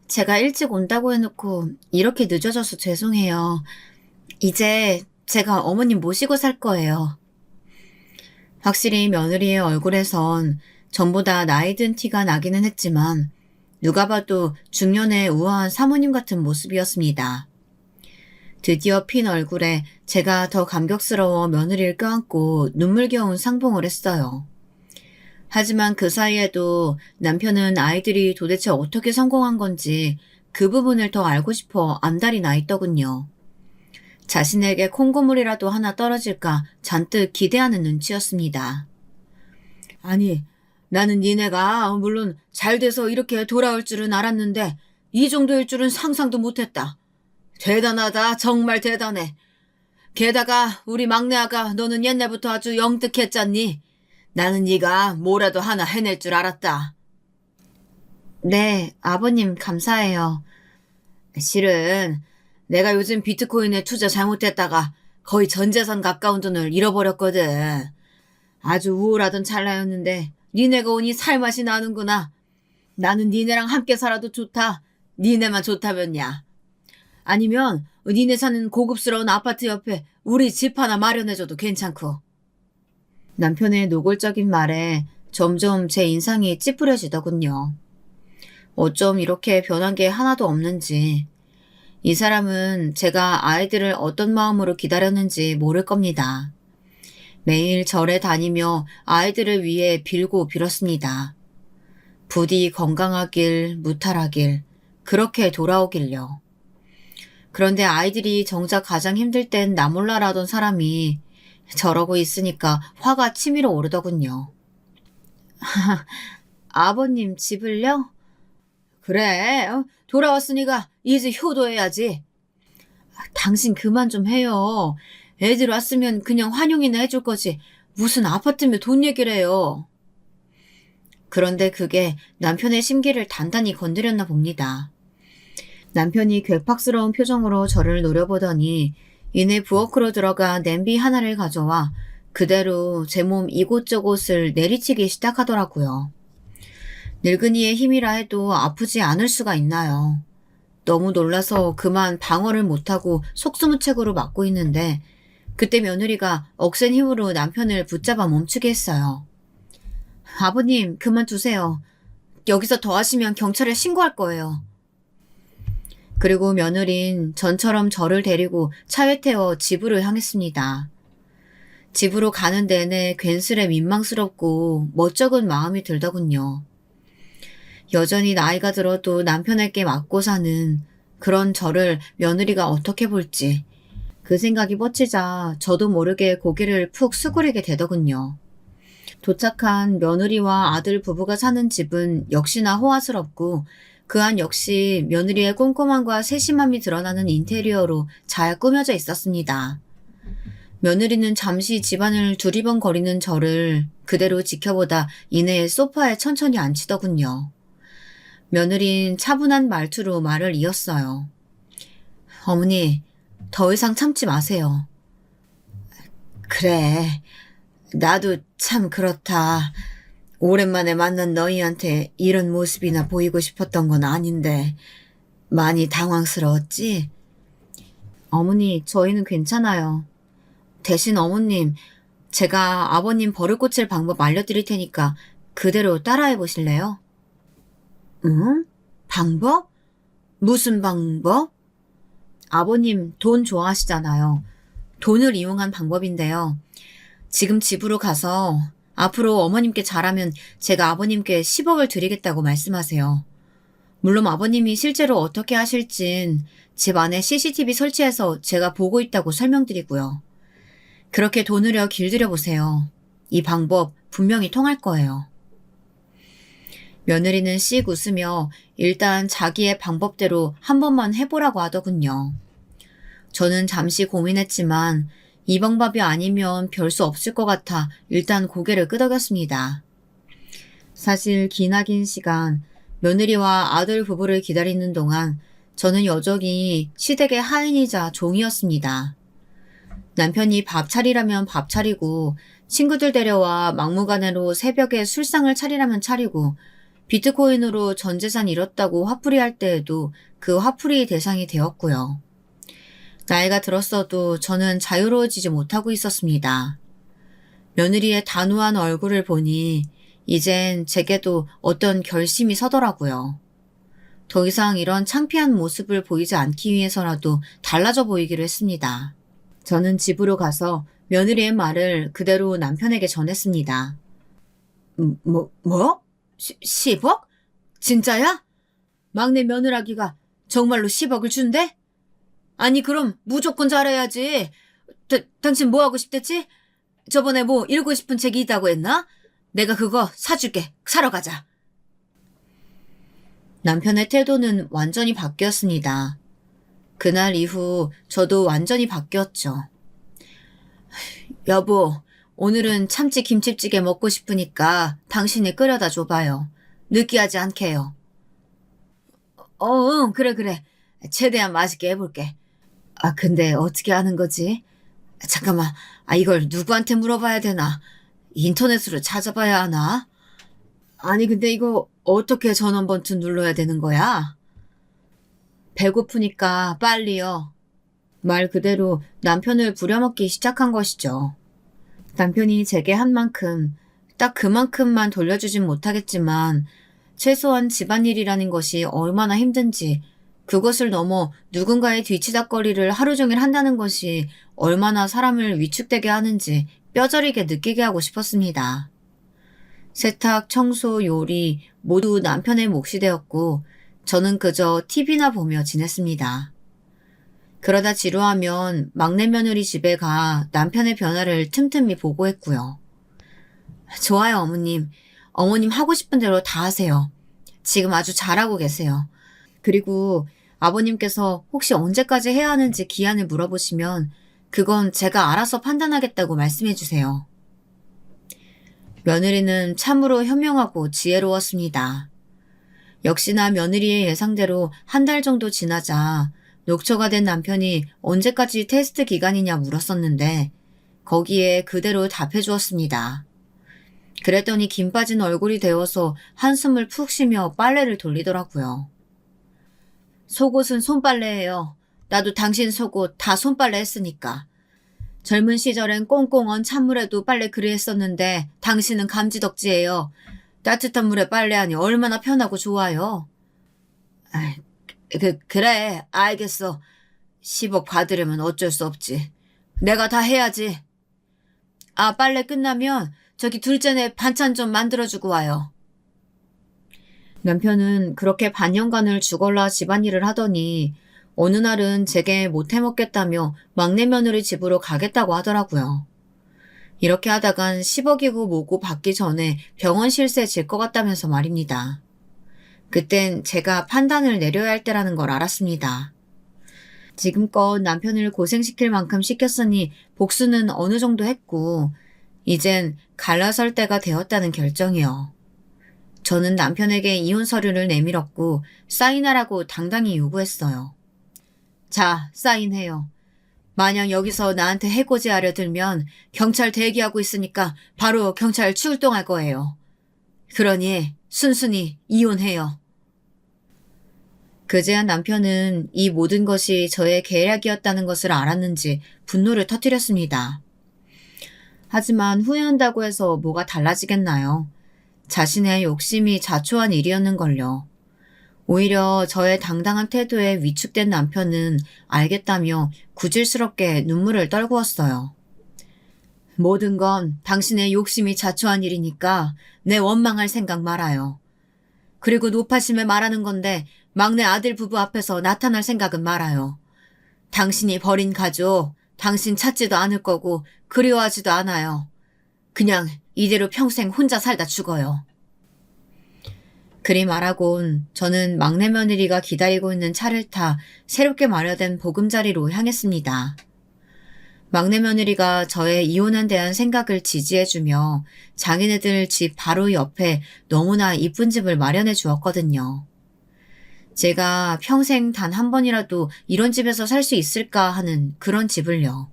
제가 일찍 온다고 해놓고 이렇게 늦어져서 죄송해요. 이제 제가 어머님 모시고 살 거예요. 확실히 며느리의 얼굴에선 전보다 나이 든 티가 나기는 했지만 누가 봐도 중년의 우아한 사모님 같은 모습이었습니다. 드디어 핀 얼굴에 제가 더 감격스러워 며느리를 껴안고 눈물겨운 상봉을 했어요. 하지만 그 사이에도 남편은 아이들이 도대체 어떻게 성공한 건지 그 부분을 더 알고 싶어 안달이 나 있더군요. 자신에게 콩고물이라도 하나 떨어질까 잔뜩 기대하는 눈치였습니다. 아니, 나는 니네가 물론 잘 돼서 이렇게 돌아올 줄은 알았는데 이 정도일 줄은 상상도 못했다. 대단하다. 정말 대단해. 게다가 우리 막내 아가 너는 옛날부터 아주 영특했잖니. 나는 네가 뭐라도 하나 해낼 줄 알았다. 네, 아버님 감사해요. 실은 내가 요즘 비트코인에 투자 잘못했다가 거의 전 재산 가까운 돈을 잃어버렸거든. 아주 우울하던 찰나였는데 니네가 오니 살맛이 나는구나. 나는 니네랑 함께 살아도 좋다. 니네만 좋다면야. 아니면 니네 사는 고급스러운 아파트 옆에 우리 집 하나 마련해줘도 괜찮고. 남편의 노골적인 말에 점점 제 인상이 찌푸려지더군요. 어쩜 이렇게 변한 게 하나도 없는지. 이 사람은 제가 아이들을 어떤 마음으로 기다렸는지 모를 겁니다. 매일 절에 다니며 아이들을 위해 빌고 빌었습니다. 부디 건강하길, 무탈하길, 그렇게 돌아오길요. 그런데 아이들이 정작 가장 힘들 땐 나 몰라라던 사람이 저러고 있으니까 화가 치밀어 오르더군요. 아버님 집을요? 그래, 돌아왔으니까 이제 효도해야지. 당신 그만 좀 해요. 애들 왔으면 그냥 환영이나 해줄 거지. 무슨 아파트며 돈 얘기를 해요. 그런데 그게 남편의 심기를 단단히 건드렸나 봅니다. 남편이 괴팍스러운 표정으로 저를 노려보더니 이내 부엌으로 들어가 냄비 하나를 가져와 그대로 제 몸 이곳저곳을 내리치기 시작하더라고요. 늙은이의 힘이라 해도 아프지 않을 수가 있나요? 너무 놀라서 그만 방어를 못하고 속수무책으로 맞고 있는데 그때 며느리가 억센 힘으로 남편을 붙잡아 멈추게 했어요. 아버님, 그만두세요. 여기서 더 하시면 경찰에 신고할 거예요. 그리고 며느린 전처럼 저를 데리고 차에 태워 집으로 향했습니다. 집으로 가는 내내 괜스레 민망스럽고 멋쩍은 마음이 들더군요. 여전히 나이가 들어도 남편에게 맞고 사는 그런 저를 며느리가 어떻게 볼지 그 생각이 뻗치자 저도 모르게 고개를 푹 수그리게 되더군요. 도착한 며느리와 아들 부부가 사는 집은 역시나 호화스럽고 그 안 역시 며느리의 꼼꼼함과 세심함이 드러나는 인테리어로 잘 꾸며져 있었습니다. 며느리는 잠시 집안을 두리번거리는 저를 그대로 지켜보다 이내 소파에 천천히 앉히더군요. 며느린 차분한 말투로 말을 이었어요. 어머니, 더 이상 참지 마세요. 그래, 나도 참 그렇다. 오랜만에 만난 너희한테 이런 모습이나 보이고 싶었던 건 아닌데 많이 당황스러웠지? 어머니, 저희는 괜찮아요. 대신 어머님, 제가 아버님 버릇 고칠 방법 알려드릴 테니까 그대로 따라해 보실래요? 응? 방법? 무슨 방법? 아버님 돈 좋아하시잖아요. 돈을 이용한 방법인데요. 지금 집으로 가서 앞으로 어머님께 잘하면 제가 아버님께 10억을 드리겠다고 말씀하세요. 물론 아버님이 실제로 어떻게 하실진 집 안에 CCTV 설치해서 제가 보고 있다고 설명드리고요. 그렇게 돈으려 길들여 보세요. 이 방법 분명히 통할 거예요. 며느리는 씩 웃으며 일단 자기의 방법대로 한 번만 해보라고 하더군요. 저는 잠시 고민했지만 이 방법이 아니면 별 수 없을 것 같아 일단 고개를 끄덕였습니다. 사실 기나긴 시간 며느리와 아들 부부를 기다리는 동안 저는 여전히 시댁의 하인이자 종이었습니다. 남편이 밥 차리라면 밥 차리고 친구들 데려와 막무가내로 새벽에 술상을 차리라면 차리고 비트코인으로 전 재산 잃었다고 화풀이할 때에도 그 화풀이 대상이 되었고요. 나이가 들었어도 저는 자유로워지지 못하고 있었습니다. 며느리의 단호한 얼굴을 보니 이젠 제게도 어떤 결심이 서더라고요. 더 이상 이런 창피한 모습을 보이지 않기 위해서라도 달라져 보이기로 했습니다. 저는 집으로 가서 며느리의 말을 그대로 남편에게 전했습니다. 뭐? 10억? 진짜야? 막내 며느라기가 정말로 10억을 준대? 아니 그럼 무조건 잘해야지. 당신 뭐 하고 싶댔지? 저번에 뭐 읽고 싶은 책이 있다고 했나? 내가 그거 사줄게. 사러 가자. 남편의 태도는 완전히 바뀌었습니다. 그날 이후 저도 완전히 바뀌었죠. 여보, 오늘은 참치 김치찌개 먹고 싶으니까 당신이 끓여다 줘봐요. 느끼하지 않게요. 응, 그래. 최대한 맛있게 해볼게. 근데 어떻게 하는 거지? 잠깐만, 이걸 누구한테 물어봐야 되나? 인터넷으로 찾아봐야 하나? 아니, 근데 이거 어떻게 전원 버튼 눌러야 되는 거야? 배고프니까 빨리요. 말 그대로 남편을 부려먹기 시작한 것이죠. 남편이 제게 한 만큼, 딱 그만큼만 돌려주진 못하겠지만 최소한 집안일이라는 것이 얼마나 힘든지, 그것을 넘어 누군가의 뒤치다꺼리를 하루 종일 한다는 것이 얼마나 사람을 위축되게 하는지 뼈저리게 느끼게 하고 싶었습니다. 세탁, 청소, 요리 모두 남편의 몫이 되었고 저는 그저 TV나 보며 지냈습니다. 그러다 지루하면 막내 며느리 집에 가 남편의 변화를 틈틈이 보고했고요. 좋아요, 어머님. 어머님 하고 싶은 대로 다 하세요. 지금 아주 잘하고 계세요. 그리고 아버님께서 혹시 언제까지 해야 하는지 기한을 물어보시면 그건 제가 알아서 판단하겠다고 말씀해 주세요. 며느리는 참으로 현명하고 지혜로웠습니다. 역시나 며느리의 예상대로 한 달 정도 지나자 녹초가 된 남편이 언제까지 테스트 기간이냐 물었었는데 거기에 그대로 답해 주었습니다. 그랬더니 김 빠진 얼굴이 데워서 한숨을 푹 쉬며 빨래를 돌리더라고요. 속옷은 손빨래예요. 나도 당신 속옷 다 손빨래 했으니까. 젊은 시절엔 꽁꽁 언 찬물에도 빨래 그리 했었는데 당신은 감지덕지예요. 따뜻한 물에 빨래하니 얼마나 편하고 좋아요. 그래, 알겠어. 10억 받으려면 어쩔 수 없지. 내가 다 해야지. 아, 빨래 끝나면 저기 둘째네 반찬 좀 만들어주고 와요. 남편은 그렇게 반년간을 죽을라 집안일을 하더니 어느 날은 제게 못 해먹겠다며 막내 며느리 집으로 가겠다고 하더라고요. 이렇게 하다간 10억이고 뭐고 받기 전에 병원 실세 질 것 같다면서 말입니다. 그땐 제가 판단을 내려야 할 때라는 걸 알았습니다. 지금껏 남편을 고생시킬 만큼 시켰으니 복수는 어느 정도 했고 이젠 갈라설 때가 되었다는 결정이요. 저는 남편에게 이혼 서류를 내밀었고 사인하라고 당당히 요구했어요. 자, 사인해요. 만약 여기서 나한테 해코지하려 들면 경찰 대기하고 있으니까 바로 경찰 출동할 거예요. 그러니 순순히 이혼해요. 그제야 남편은 이 모든 것이 저의 계략이었다는 것을 알았는지 분노를 터뜨렸습니다. 하지만 후회한다고 해서 뭐가 달라지겠나요? 자신의 욕심이 자초한 일이었는걸요. 오히려 저의 당당한 태도에 위축된 남편은 알겠다며 구질스럽게 눈물을 떨구었어요. 모든 건 당신의 욕심이 자초한 일이니까 내 원망할 생각 말아요. 그리고 노파심에 말하는 건데 막내 아들 부부 앞에서 나타날 생각은 말아요. 당신이 버린 가족, 당신 찾지도 않을 거고 그리워하지도 않아요. 그냥 이대로 평생 혼자 살다 죽어요. 그리 말하곤 저는 막내 며느리가 기다리고 있는 차를 타 새롭게 마련된 보금자리로 향했습니다. 막내 며느리가 저의 이혼에 대한 생각을 지지해주며 자기네들 집 바로 옆에 너무나 이쁜 집을 마련해 주었거든요. 제가 평생 단 한 번이라도 이런 집에서 살 수 있을까 하는 그런 집을요.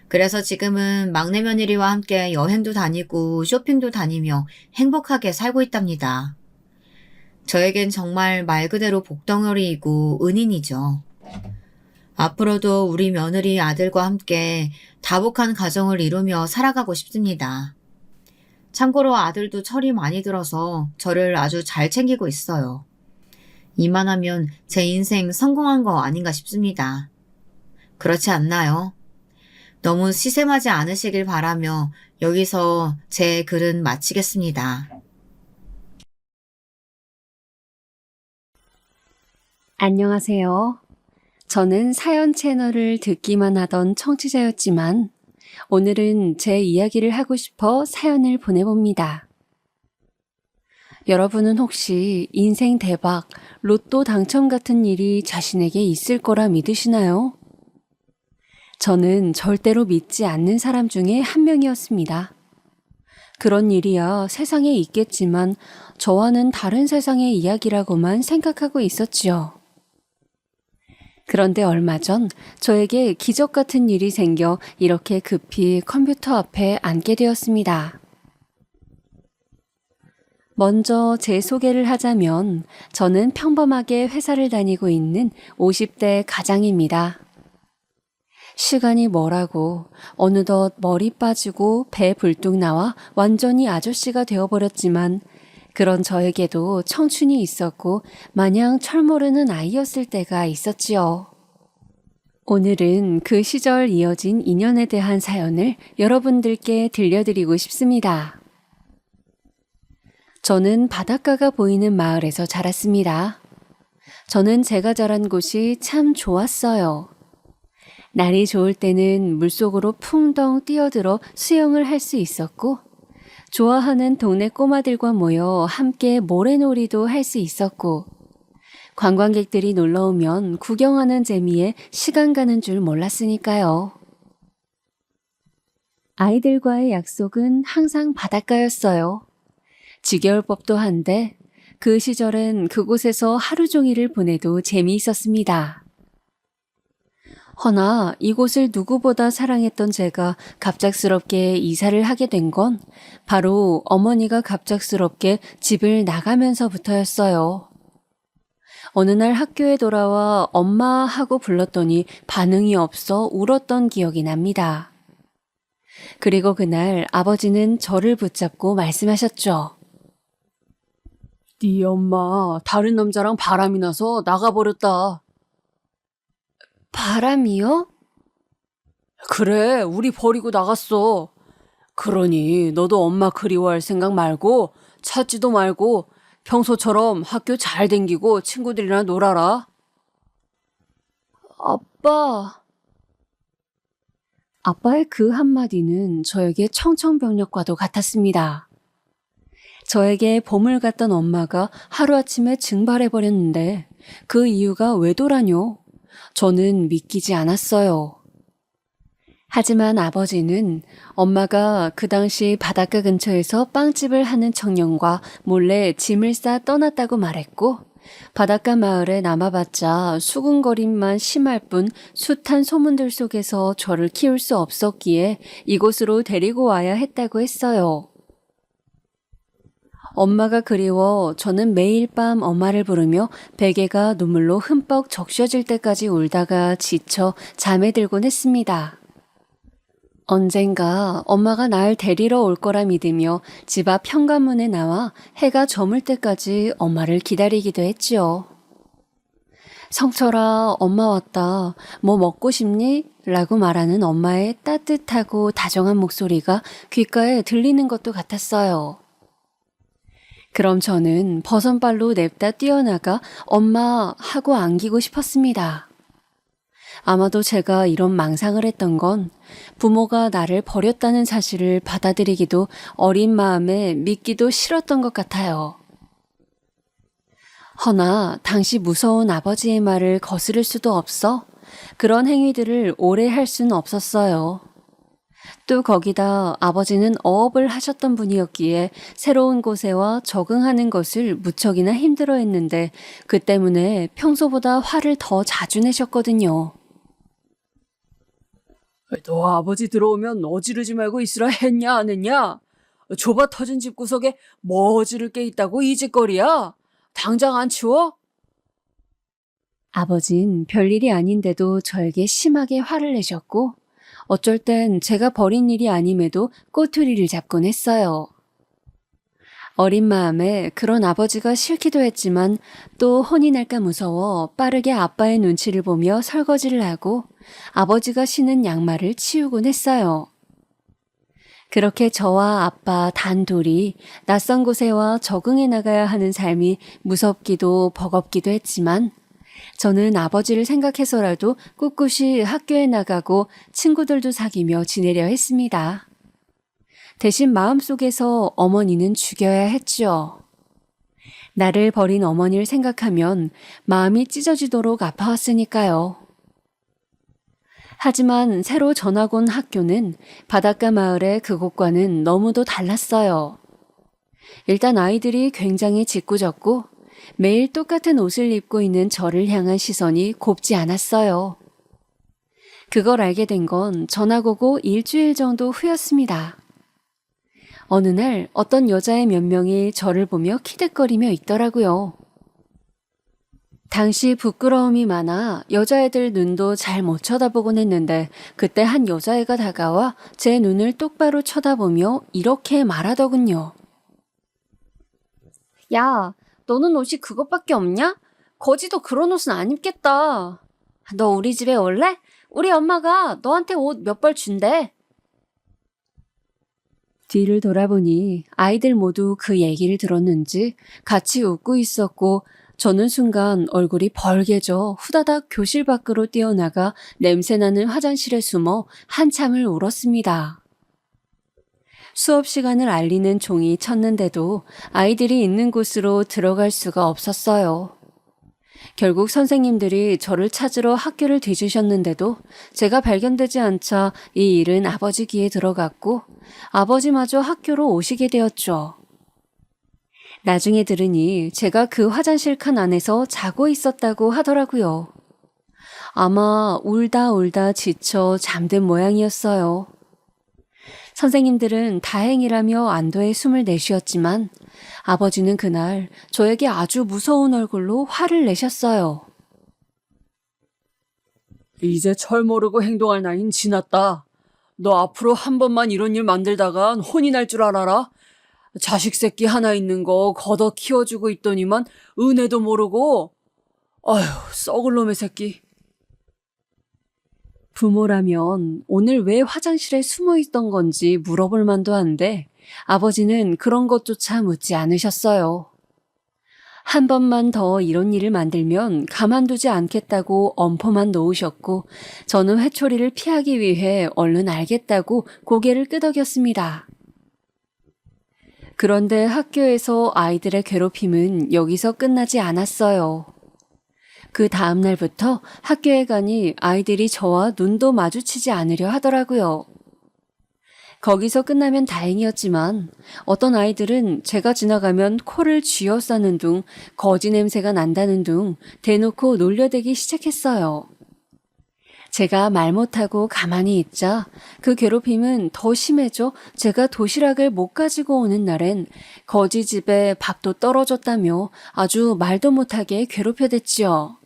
그래서 지금은 막내 며느리와 함께 여행도 다니고 쇼핑도 다니며 행복하게 살고 있답니다. 저에겐 정말 말 그대로 복덩어리이고 은인이죠. 앞으로도 우리 며느리 아들과 함께 다복한 가정을 이루며 살아가고 싶습니다. 참고로 아들도 철이 많이 들어서 저를 아주 잘 챙기고 있어요. 이만하면 제 인생 성공한 거 아닌가 싶습니다. 그렇지 않나요? 너무 시샘하지 않으시길 바라며 여기서 제 글은 마치겠습니다. 안녕하세요. 저는 사연 채널을 듣기만 하던 청취자였지만 오늘은 제 이야기를 하고 싶어 사연을 보내봅니다. 여러분은 혹시 인생 대박, 로또 당첨 같은 일이 자신에게 있을 거라 믿으시나요? 저는 절대로 믿지 않는 사람 중에 한 명이었습니다. 그런 일이야 세상에 있겠지만 저와는 다른 세상의 이야기라고만 생각하고 있었지요. 그런데 얼마 전 저에게 기적 같은 일이 생겨 이렇게 급히 컴퓨터 앞에 앉게 되었습니다. 먼저 제 소개를 하자면 저는 평범하게 회사를 다니고 있는 50대 가장입니다. 시간이 뭐라고 어느덧 머리 빠지고 배 불뚝 나와 완전히 아저씨가 되어버렸지만 그런 저에게도 청춘이 있었고 마냥 철모르는 아이였을 때가 있었지요. 오늘은 그 시절 이어진 인연에 대한 사연을 여러분들께 들려드리고 싶습니다. 저는 바닷가가 보이는 마을에서 자랐습니다. 저는 제가 자란 곳이 참 좋았어요. 날이 좋을 때는 물속으로 풍덩 뛰어들어 수영을 할 수 있었고, 좋아하는 동네 꼬마들과 모여 함께 모래놀이도 할 수 있었고, 관광객들이 놀러오면 구경하는 재미에 시간 가는 줄 몰랐으니까요. 아이들과의 약속은 항상 바닷가였어요. 지겨울 법도 한데 그 시절엔 그곳에서 하루 종일을 보내도 재미있었습니다. 허나 이곳을 누구보다 사랑했던 제가 갑작스럽게 이사를 하게 된 건 바로 어머니가 갑작스럽게 집을 나가면서부터였어요. 어느 날 학교에 돌아와 엄마 하고 불렀더니 반응이 없어 울었던 기억이 납니다. 그리고 그날 아버지는 저를 붙잡고 말씀하셨죠. 네 엄마 다른 남자랑 바람이 나서 나가버렸다. 바람이요? 그래, 우리 버리고 나갔어. 그러니 너도 엄마 그리워할 생각 말고 찾지도 말고 평소처럼 학교 잘 댕기고 친구들이랑 놀아라. 아빠. 아빠의 그 한마디는 저에게 청천벽력과도 같았습니다. 저에게 보물 같던 엄마가 하루아침에 증발해버렸는데 그 이유가 왜더라뇨? 저는 믿기지 않았어요. 하지만 아버지는 엄마가 그 당시 바닷가 근처에서 빵집을 하는 청년과 몰래 짐을 싸 떠났다고 말했고, 바닷가 마을에 남아봤자 수군거림만 심할 뿐 숱한 소문들 속에서 저를 키울 수 없었기에 이곳으로 데리고 와야 했다고 했어요. 엄마가 그리워 저는 매일 밤 엄마를 부르며 베개가 눈물로 흠뻑 적셔질 때까지 울다가 지쳐 잠에 들곤 했습니다. 언젠가 엄마가 날 데리러 올 거라 믿으며 집 앞 현관문에 나와 해가 저물 때까지 엄마를 기다리기도 했지요. 성철아, 엄마 왔다. 뭐 먹고 싶니? 라고 말하는 엄마의 따뜻하고 다정한 목소리가 귓가에 들리는 것도 같았어요. 그럼 저는 버선발로 냅다 뛰어나가 엄마 하고 안기고 싶었습니다. 아마도 제가 이런 망상을 했던 건 부모가 나를 버렸다는 사실을 받아들이기도 어린 마음에 믿기도 싫었던 것 같아요. 허나 당시 무서운 아버지의 말을 거스를 수도 없어 그런 행위들을 오래 할 수는 없었어요. 또 거기다 아버지는 어업을 하셨던 분이었기에 새로운 곳에와 적응하는 것을 무척이나 힘들어했는데 그 때문에 평소보다 화를 더 자주 내셨거든요. 너 아버지 들어오면 어지르지 말고 있으라 했냐 안 했냐? 좁아 터진 집구석에 뭐 어지를 게 있다고 이 짓거리야? 당장 안 치워? 아버진 별일이 아닌데도 저에게 심하게 화를 내셨고 어쩔 땐 제가 벌인 일이 아님에도 꼬투리를 잡곤 했어요. 어린 마음에 그런 아버지가 싫기도 했지만 또 혼이 날까 무서워 빠르게 아빠의 눈치를 보며 설거지를 하고 아버지가 신은 양말을 치우곤 했어요. 그렇게 저와 아빠 단둘이 낯선 곳에 와 적응해 나가야 하는 삶이 무섭기도 버겁기도 했지만 저는 아버지를 생각해서라도 꿋꿋이 학교에 나가고 친구들도 사귀며 지내려 했습니다. 대신 마음속에서 어머니는 죽여야 했죠. 나를 버린 어머니를 생각하면 마음이 찢어지도록 아파왔으니까요. 하지만 새로 전학 온 학교는 바닷가 마을의 그곳과는 너무도 달랐어요. 일단 아이들이 굉장히 짓궂었고 매일 똑같은 옷을 입고 있는 저를 향한 시선이 곱지 않았어요. 그걸 알게 된 건 전학 오고 일주일 정도 후였습니다. 어느 날 어떤 여자의 몇 명이 저를 보며 키득거리며 있더라고요. 당시 부끄러움이 많아 여자애들 눈도 잘 못 쳐다보곤 했는데 그때 한 여자애가 다가와 제 눈을 똑바로 쳐다보며 이렇게 말하더군요. 야, 너는 옷이 그것밖에 없냐? 거지도 그런 옷은 안 입겠다. 너 우리 집에 올래? 우리 엄마가 너한테 옷 몇 벌 준대. 뒤를 돌아보니 아이들 모두 그 얘기를 들었는지 같이 웃고 있었고 저는 순간 얼굴이 벌개져 후다닥 교실 밖으로 뛰어나가 냄새나는 화장실에 숨어 한참을 울었습니다. 수업 시간을 알리는 종이 쳤는데도 아이들이 있는 곳으로 들어갈 수가 없었어요. 결국 선생님들이 저를 찾으러 학교를 뒤지셨는데도 제가 발견되지 않자 이 일은 아버지 귀에 들어갔고 아버지마저 학교로 오시게 되었죠. 나중에 들으니 제가 그 화장실 칸 안에서 자고 있었다고 하더라고요. 아마 울다 울다 지쳐 잠든 모양이었어요. 선생님들은 다행이라며 안도의 숨을 내쉬었지만 아버지는 그날 저에게 아주 무서운 얼굴로 화를 내셨어요. 이제 철 모르고 행동할 나이는 지났다. 너 앞으로 한 번만 이런 일 만들다간 혼이 날 줄 알아라. 자식 새끼 하나 있는 거 걷어 키워주고 있더니만 은혜도 모르고. 아휴, 썩을 놈의 새끼. 부모라면 오늘 왜 화장실에 숨어 있던 건지 물어볼 만도 한데 아버지는 그런 것조차 묻지 않으셨어요. 한 번만 더 이런 일을 만들면 가만두지 않겠다고 엄포만 놓으셨고 저는 회초리를 피하기 위해 얼른 알겠다고 고개를 끄덕였습니다. 그런데 학교에서 아이들의 괴롭힘은 여기서 끝나지 않았어요. 그 다음 날부터 학교에 가니 아이들이 저와 눈도 마주치지 않으려 하더라고요. 거기서 끝나면 다행이었지만 어떤 아이들은 제가 지나가면 코를 쥐어싸는 둥 거지 냄새가 난다는 둥 대놓고 놀려대기 시작했어요. 제가 말 못하고 가만히 있자 그 괴롭힘은 더 심해져 제가 도시락을 못 가지고 오는 날엔 거지 집에 밥도 떨어졌다며 아주 말도 못하게 괴롭혀댔지요.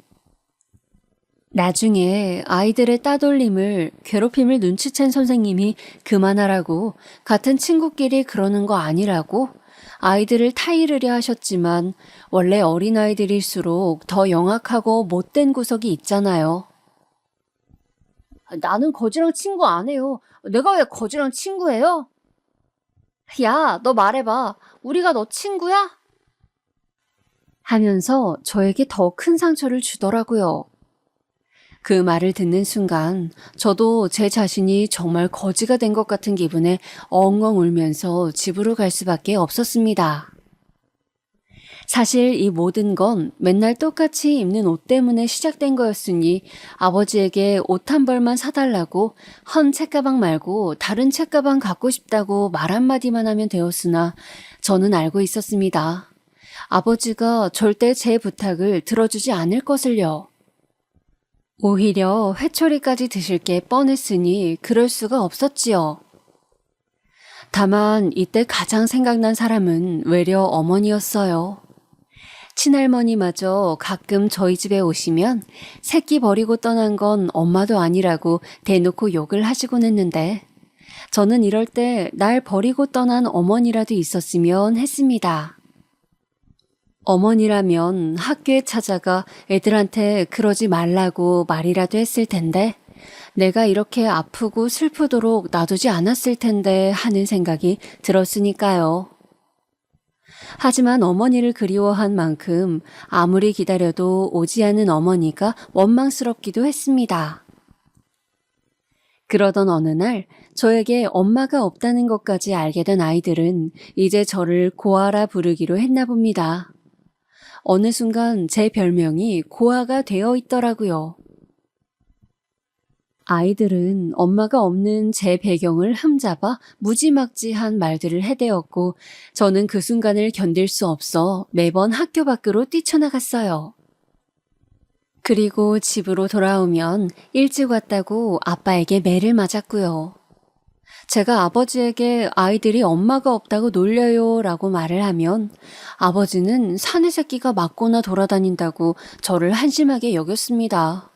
나중에 아이들의 따돌림을 괴롭힘을 눈치챈 선생님이 그만하라고 같은 친구끼리 그러는 거 아니라고 아이들을 타이르려 하셨지만 원래 어린아이들일수록 더 영악하고 못된 구석이 있잖아요. 나는 거지랑 친구 안 해요. 내가 왜 거지랑 친구예요? 야, 너 말해봐. 우리가 너 친구야? 하면서 저에게 더 큰 상처를 주더라고요. 그 말을 듣는 순간 저도 제 자신이 정말 거지가 된 것 같은 기분에 엉엉 울면서 집으로 갈 수밖에 없었습니다. 사실 이 모든 건 맨날 똑같이 입는 옷 때문에 시작된 거였으니 아버지에게 옷 한 벌만 사달라고 헌 책가방 말고 다른 책가방 갖고 싶다고 말 한마디만 하면 되었으나 저는 알고 있었습니다. 아버지가 절대 제 부탁을 들어주지 않을 것을요. 오히려 회초리까지 드실 게 뻔했으니 그럴 수가 없었지요. 다만 이때 가장 생각난 사람은 외려 어머니였어요. 친할머니마저 가끔 저희 집에 오시면 새끼 버리고 떠난 건 엄마도 아니라고 대놓고 욕을 하시곤 했는데 저는 이럴 때 날 버리고 떠난 어머니라도 있었으면 했습니다. 어머니라면 학교에 찾아가 애들한테 그러지 말라고 말이라도 했을 텐데 내가 이렇게 아프고 슬프도록 놔두지 않았을 텐데 하는 생각이 들었으니까요. 하지만 어머니를 그리워한 만큼 아무리 기다려도 오지 않은 어머니가 원망스럽기도 했습니다. 그러던 어느 날 저에게 엄마가 없다는 것까지 알게 된 아이들은 이제 저를 고아라 부르기로 했나 봅니다. 어느 순간 제 별명이 고아가 되어 있더라고요. 아이들은 엄마가 없는 제 배경을 흠잡아 무지막지한 말들을 해대었고 저는 그 순간을 견딜 수 없어 매번 학교 밖으로 뛰쳐나갔어요. 그리고 집으로 돌아오면 일찍 왔다고 아빠에게 매를 맞았고요. 제가 아버지에게 아이들이 엄마가 없다고 놀려요 라고 말을 하면 아버지는 사내 새끼가 맞거나 돌아다닌다고 저를 한심하게 여겼습니다.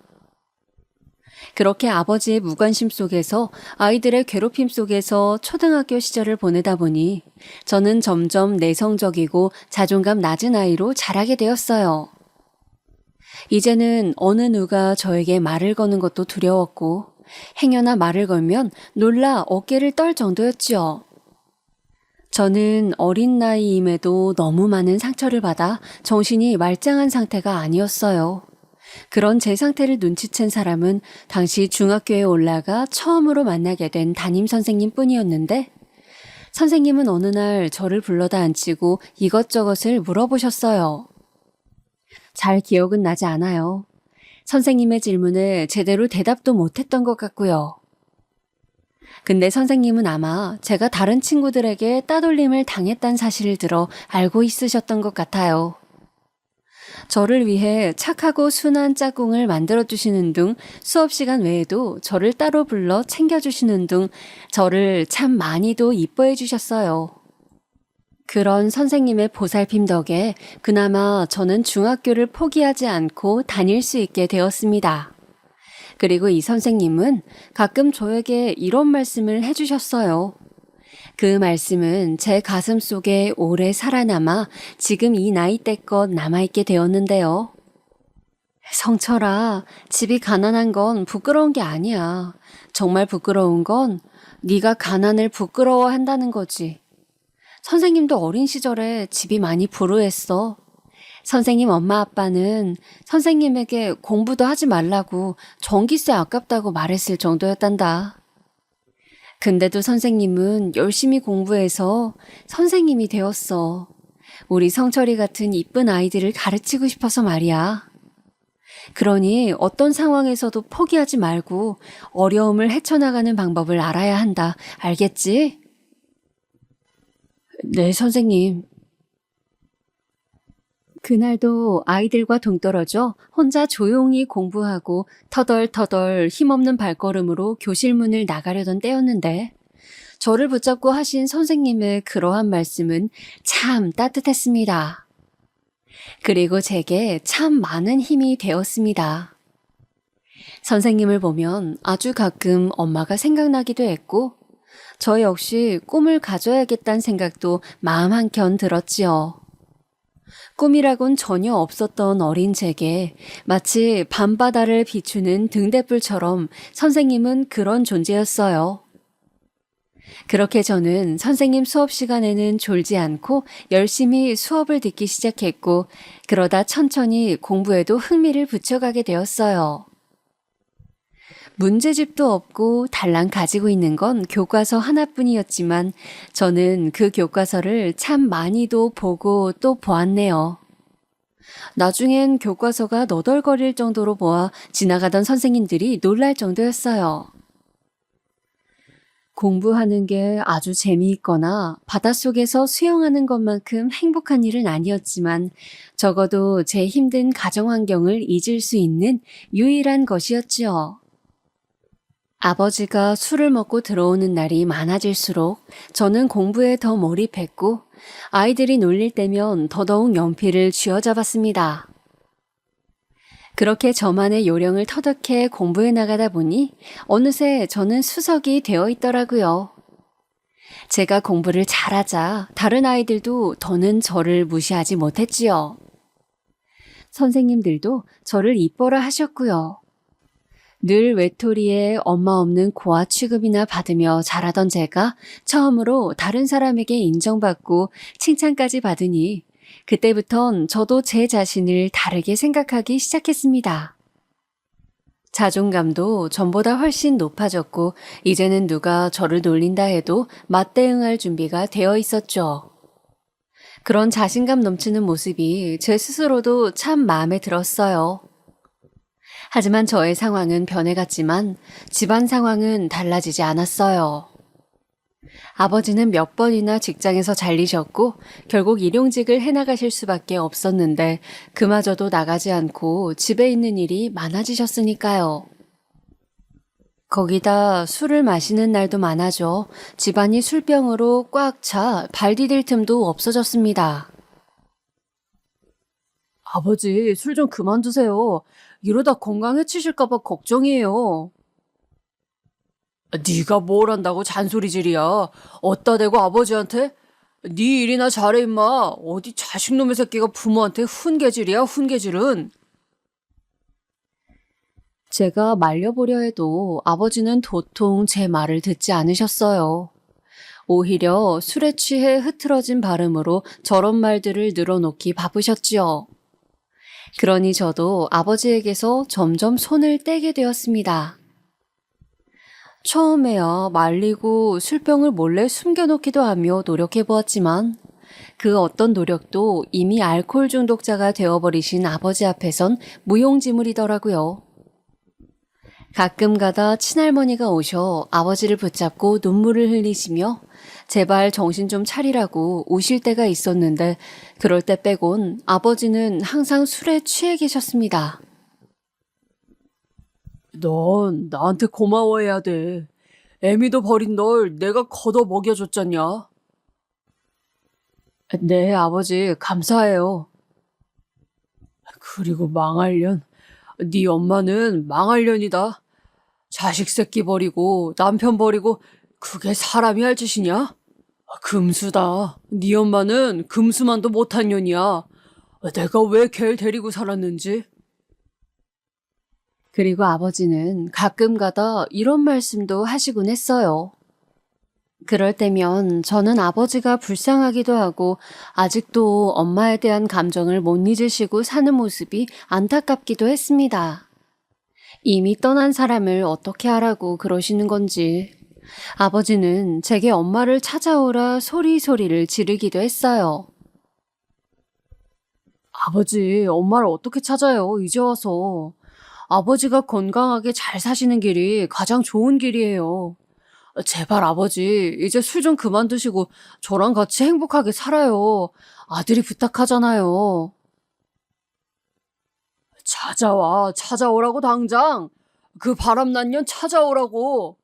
그렇게 아버지의 무관심 속에서 아이들의 괴롭힘 속에서 초등학교 시절을 보내다 보니 저는 점점 내성적이고 자존감 낮은 아이로 자라게 되었어요. 이제는 어느 누가 저에게 말을 거는 것도 두려웠고 행여나 말을 걸면 놀라 어깨를 떨 정도였지요. 저는 어린 나이임에도 너무 많은 상처를 받아 정신이 말짱한 상태가 아니었어요. 그런 제 상태를 눈치챈 사람은 당시 중학교에 올라가 처음으로 만나게 된 담임 선생님 뿐이었는데 선생님은 어느 날 저를 불러다 앉히고 이것저것을 물어보셨어요. 잘 기억은 나지 않아요. 선생님의 질문에 제대로 대답도 못했던 것 같고요. 근데 선생님은 아마 제가 다른 친구들에게 따돌림을 당했다는 사실을 들어 알고 있으셨던 것 같아요. 저를 위해 착하고 순한 짝꿍을 만들어주시는 등 수업 시간 외에도 저를 따로 불러 챙겨주시는 등 저를 참 많이도 이뻐해 주셨어요. 그런 선생님의 보살핌 덕에 그나마 저는 중학교를 포기하지 않고 다닐 수 있게 되었습니다. 그리고 이 선생님은 가끔 저에게 이런 말씀을 해주셨어요. 그 말씀은 제 가슴 속에 오래 살아남아 지금 이 나이대껏 남아있게 되었는데요. 성철아, 집이 가난한 건 부끄러운 게 아니야. 정말 부끄러운 건 네가 가난을 부끄러워한다는 거지. 선생님도 어린 시절에 집이 많이 불우했어. 선생님 엄마 아빠는 선생님에게 공부도 하지 말라고 전기세 아깝다고 말했을 정도였단다. 근데도 선생님은 열심히 공부해서 선생님이 되었어. 우리 성철이 같은 이쁜 아이들을 가르치고 싶어서 말이야. 그러니 어떤 상황에서도 포기하지 말고 어려움을 헤쳐나가는 방법을 알아야 한다. 알겠지? 네, 선생님. 그날도 아이들과 동떨어져 혼자 조용히 공부하고 터덜터덜 힘없는 발걸음으로 교실 문을 나가려던 때였는데 저를 붙잡고 하신 선생님의 그러한 말씀은 참 따뜻했습니다. 그리고 제게 참 많은 힘이 되었습니다. 선생님을 보면 아주 가끔 엄마가 생각나기도 했고 저 역시 꿈을 가져야겠다는 생각도 마음 한켠 들었지요. 꿈이라곤 전혀 없었던 어린 제게 마치 밤바다를 비추는 등대불처럼 선생님은 그런 존재였어요. 그렇게 저는 선생님 수업 시간에는 졸지 않고 열심히 수업을 듣기 시작했고 그러다 천천히 공부에도 흥미를 붙여가게 되었어요. 문제집도 없고 달랑 가지고 있는 건 교과서 하나뿐이었지만 저는 그 교과서를 참 많이도 보고 또 보았네요. 나중엔 교과서가 너덜거릴 정도로 보아 지나가던 선생님들이 놀랄 정도였어요. 공부하는 게 아주 재미있거나 바닷속에서 수영하는 것만큼 행복한 일은 아니었지만 적어도 제 힘든 가정 환경을 잊을 수 있는 유일한 것이었지요. 아버지가 술을 먹고 들어오는 날이 많아질수록 저는 공부에 더 몰입했고 아이들이 놀릴 때면 더더욱 연필을 쥐어잡았습니다. 그렇게 저만의 요령을 터득해 공부해 나가다 보니 어느새 저는 수석이 되어 있더라고요. 제가 공부를 잘하자 다른 아이들도 더는 저를 무시하지 못했지요. 선생님들도 저를 이뻐라 하셨고요. 늘 외톨이에 엄마 없는 고아 취급이나 받으며 자라던 제가 처음으로 다른 사람에게 인정받고 칭찬까지 받으니 그때부턴 저도 제 자신을 다르게 생각하기 시작했습니다. 자존감도 전보다 훨씬 높아졌고 이제는 누가 저를 놀린다 해도 맞대응할 준비가 되어 있었죠. 그런 자신감 넘치는 모습이 제 스스로도 참 마음에 들었어요. 하지만 저의 상황은 변해갔지만 집안 상황은 달라지지 않았어요. 아버지는 몇 번이나 직장에서 잘리셨고 결국 일용직을 해나가실 수밖에 없었는데 그마저도 나가지 않고 집에 있는 일이 많아지셨으니까요. 거기다 술을 마시는 날도 많아져 집안이 술병으로 꽉 차 발 디딜 틈도 없어졌습니다. 아버지, 술 좀 그만 두세요. 이러다 건강 해치실까 봐 걱정이에요. 네가 뭘 안다고 잔소리질이야. 어따 대고 아버지한테? 네 일이나 잘해 임마. 어디 자식놈의 새끼가 부모한테 훈계질이야, 훈계질은. 제가 말려보려 해도 아버지는 도통 제 말을 듣지 않으셨어요. 오히려 술에 취해 흐트러진 발음으로 저런 말들을 늘어놓기 바쁘셨지요. 그러니 저도 아버지에게서 점점 손을 떼게 되었습니다. 처음에야 말리고 술병을 몰래 숨겨놓기도 하며 노력해보았지만 그 어떤 노력도 이미 알코올 중독자가 되어버리신 아버지 앞에선 무용지물이더라고요. 가끔 가다 친할머니가 오셔 아버지를 붙잡고 눈물을 흘리시며 제발 정신 좀 차리라고 우실 때가 있었는데 그럴 때 빼곤 아버지는 항상 술에 취해 계셨습니다. 넌 나한테 고마워해야 돼. 애미도 버린 널 내가 걷어 먹여줬잖냐. 네, 아버지, 감사해요. 그리고 망할년. 네 엄마는 망할년이다. 자식 새끼 버리고 남편 버리고 그게 사람이 할 짓이냐? 금수다. 네 엄마는 금수만도 못한 년이야. 내가 왜 걔를 데리고 살았는지. 그리고 아버지는 가끔 가다 이런 말씀도 하시곤 했어요. 그럴 때면 저는 아버지가 불쌍하기도 하고 아직도 엄마에 대한 감정을 못 잊으시고 사는 모습이 안타깝기도 했습니다. 이미 떠난 사람을 어떻게 하라고 그러시는 건지. 아버지는 제게 엄마를 찾아오라 소리소리를 지르기도 했어요. 아버지, 엄마를 어떻게 찾아요, 이제 와서. 아버지가 건강하게 잘 사시는 길이 가장 좋은 길이에요. 제발 아버지, 이제 술 좀 그만 드시고 저랑 같이 행복하게 살아요. 아들이 부탁하잖아요. 찾아오라고 당장. 그 바람난 년 찾아오라고.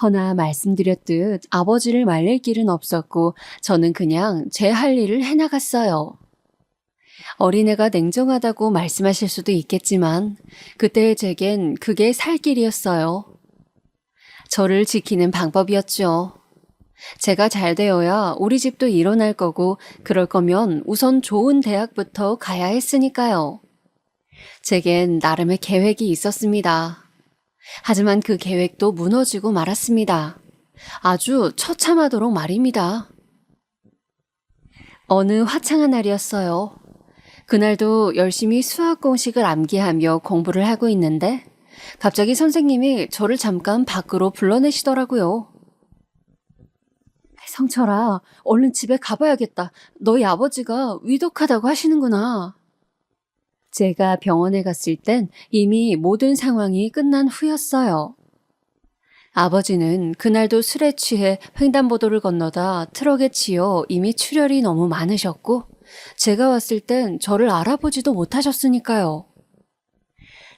허나 말씀드렸듯 아버지를 말릴 길은 없었고 저는 그냥 제 할 일을 해나갔어요. 어린애가 냉정하다고 말씀하실 수도 있겠지만 그때의 제겐 그게 살 길이었어요. 저를 지키는 방법이었죠. 제가 잘 되어야 우리 집도 일어날 거고 그럴 거면 우선 좋은 대학부터 가야 했으니까요. 제겐 나름의 계획이 있었습니다. 하지만 그 계획도 무너지고 말았습니다. 아주 처참하도록 말입니다. 어느 화창한 날이었어요. 그날도 열심히 수학 공식을 암기하며 공부를 하고 있는데 갑자기 선생님이 저를 잠깐 밖으로 불러내시더라고요. 성철아, 얼른 집에 가봐야겠다. 너희 아버지가 위독하다고 하시는구나. 제가 병원에 갔을 땐 이미 모든 상황이 끝난 후였어요. 아버지는 그날도 술에 취해 횡단보도를 건너다 트럭에 치여 이미 출혈이 너무 많으셨고 제가 왔을 땐 저를 알아보지도 못하셨으니까요.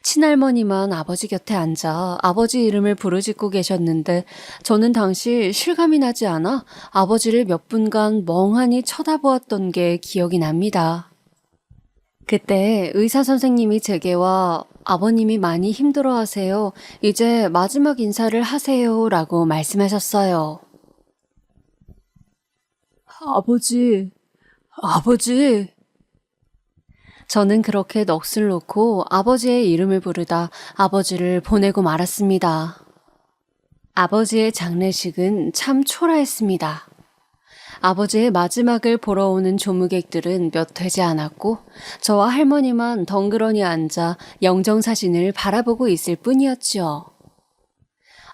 친할머니만 아버지 곁에 앉아 아버지 이름을 부르짖고 계셨는데 저는 당시 실감이 나지 않아 아버지를 몇 분간 멍하니 쳐다보았던 게 기억이 납니다. 그때 의사 선생님이 제게와 아버님이 많이 힘들어하세요. 이제 마지막 인사를 하세요 라고 말씀하셨어요. 아버지. 저는 그렇게 넋을 놓고 아버지의 이름을 부르다 아버지를 보내고 말았습니다. 아버지의 장례식은 참 초라했습니다. 아버지의 마지막을 보러 오는 조무객들은 몇 되지 않았고 저와 할머니만 덩그러니 앉아 영정사진을 바라보고 있을 뿐이었지요.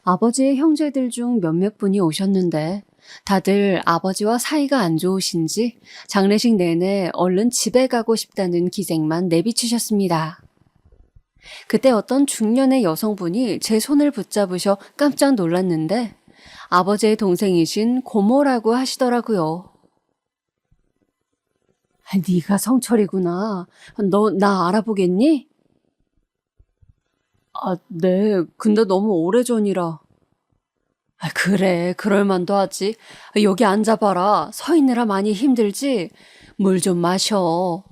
아버지의 형제들 중 몇몇 분이 오셨는데 다들 아버지와 사이가 안 좋으신지 장례식 내내 얼른 집에 가고 싶다는 기색만 내비치셨습니다. 그때 어떤 중년의 여성분이 제 손을 붙잡으셔 깜짝 놀랐는데 아버지의 동생이신 고모라고 하시더라고요. 네가 성철이구나. 너 나 알아보겠니? 아, 네. 근데 너무 오래전이라. 아, 그래. 그럴 만도 하지. 여기 앉아봐라. 서 있느라 많이 힘들지? 물 좀 마셔.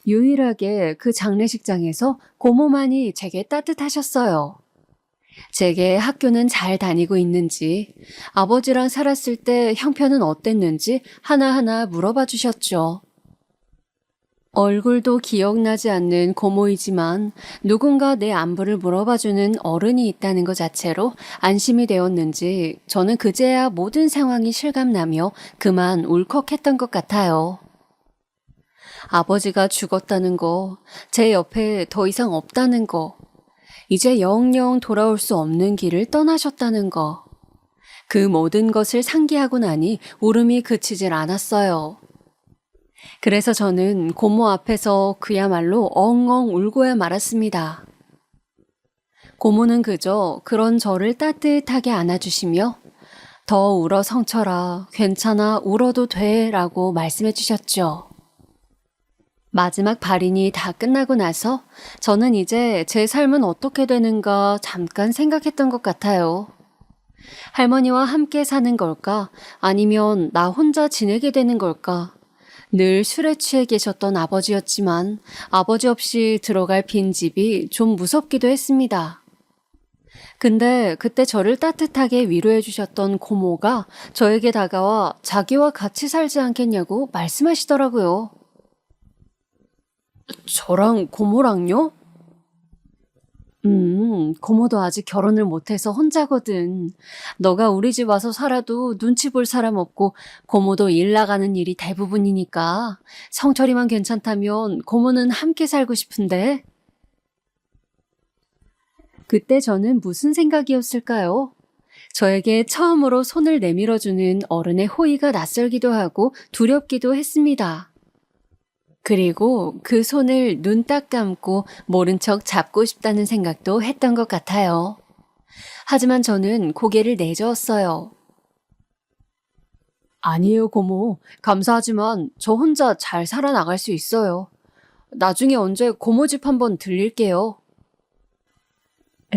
유일하게 그 장례식장에서 고모만이 제게 따뜻하셨어요. 제게 학교는 잘 다니고 있는지, 아버지랑 살았을 때 형편은 어땠는지 하나하나 물어봐 주셨죠. 얼굴도 기억나지 않는 고모이지만 누군가 내 안부를 물어봐주는 어른이 있다는 것 자체로 안심이 되었는지 저는 그제야 모든 상황이 실감나며 그만 울컥했던 것 같아요. 아버지가 죽었다는 거, 제 옆에 더 이상 없다는 거, 이제 영영 돌아올 수 없는 길을 떠나셨다는 거, 그 모든 것을 상기하고 나니 울음이 그치질 않았어요. 그래서 저는 고모 앞에서 그야말로 엉엉 울고야 말았습니다. 고모는 그저 그런 저를 따뜻하게 안아주시며 더 울어 성철아, 괜찮아, 울어도 돼 라고 말씀해 주셨죠. 마지막 발인이 다 끝나고 나서 저는 이제 제 삶은 어떻게 되는가 잠깐 생각했던 것 같아요. 할머니와 함께 사는 걸까? 아니면 나 혼자 지내게 되는 걸까? 늘 술에 취해 계셨던 아버지였지만 아버지 없이 들어갈 빈집이 좀 무섭기도 했습니다. 근데 그때 저를 따뜻하게 위로해 주셨던 고모가 저에게 다가와 자기와 같이 살지 않겠냐고 말씀하시더라고요. 저랑 고모랑요? 고모도 아직 결혼을 못해서 혼자거든. 너가 우리 집 와서 살아도 눈치 볼 사람 없고 고모도 일 나가는 일이 대부분이니까 성철이만 괜찮다면 고모는 함께 살고 싶은데. 그때 저는 무슨 생각이었을까요? 저에게 처음으로 손을 내밀어주는 어른의 호의가 낯설기도 하고 두렵기도 했습니다. 그리고 그 손을 눈 딱 감고 모른 척 잡고 싶다는 생각도 했던 것 같아요. 하지만 저는 고개를 내저었어요. 아니에요, 고모. 감사하지만 저 혼자 잘 살아나갈 수 있어요. 나중에 언제 고모 집 한번 들릴게요.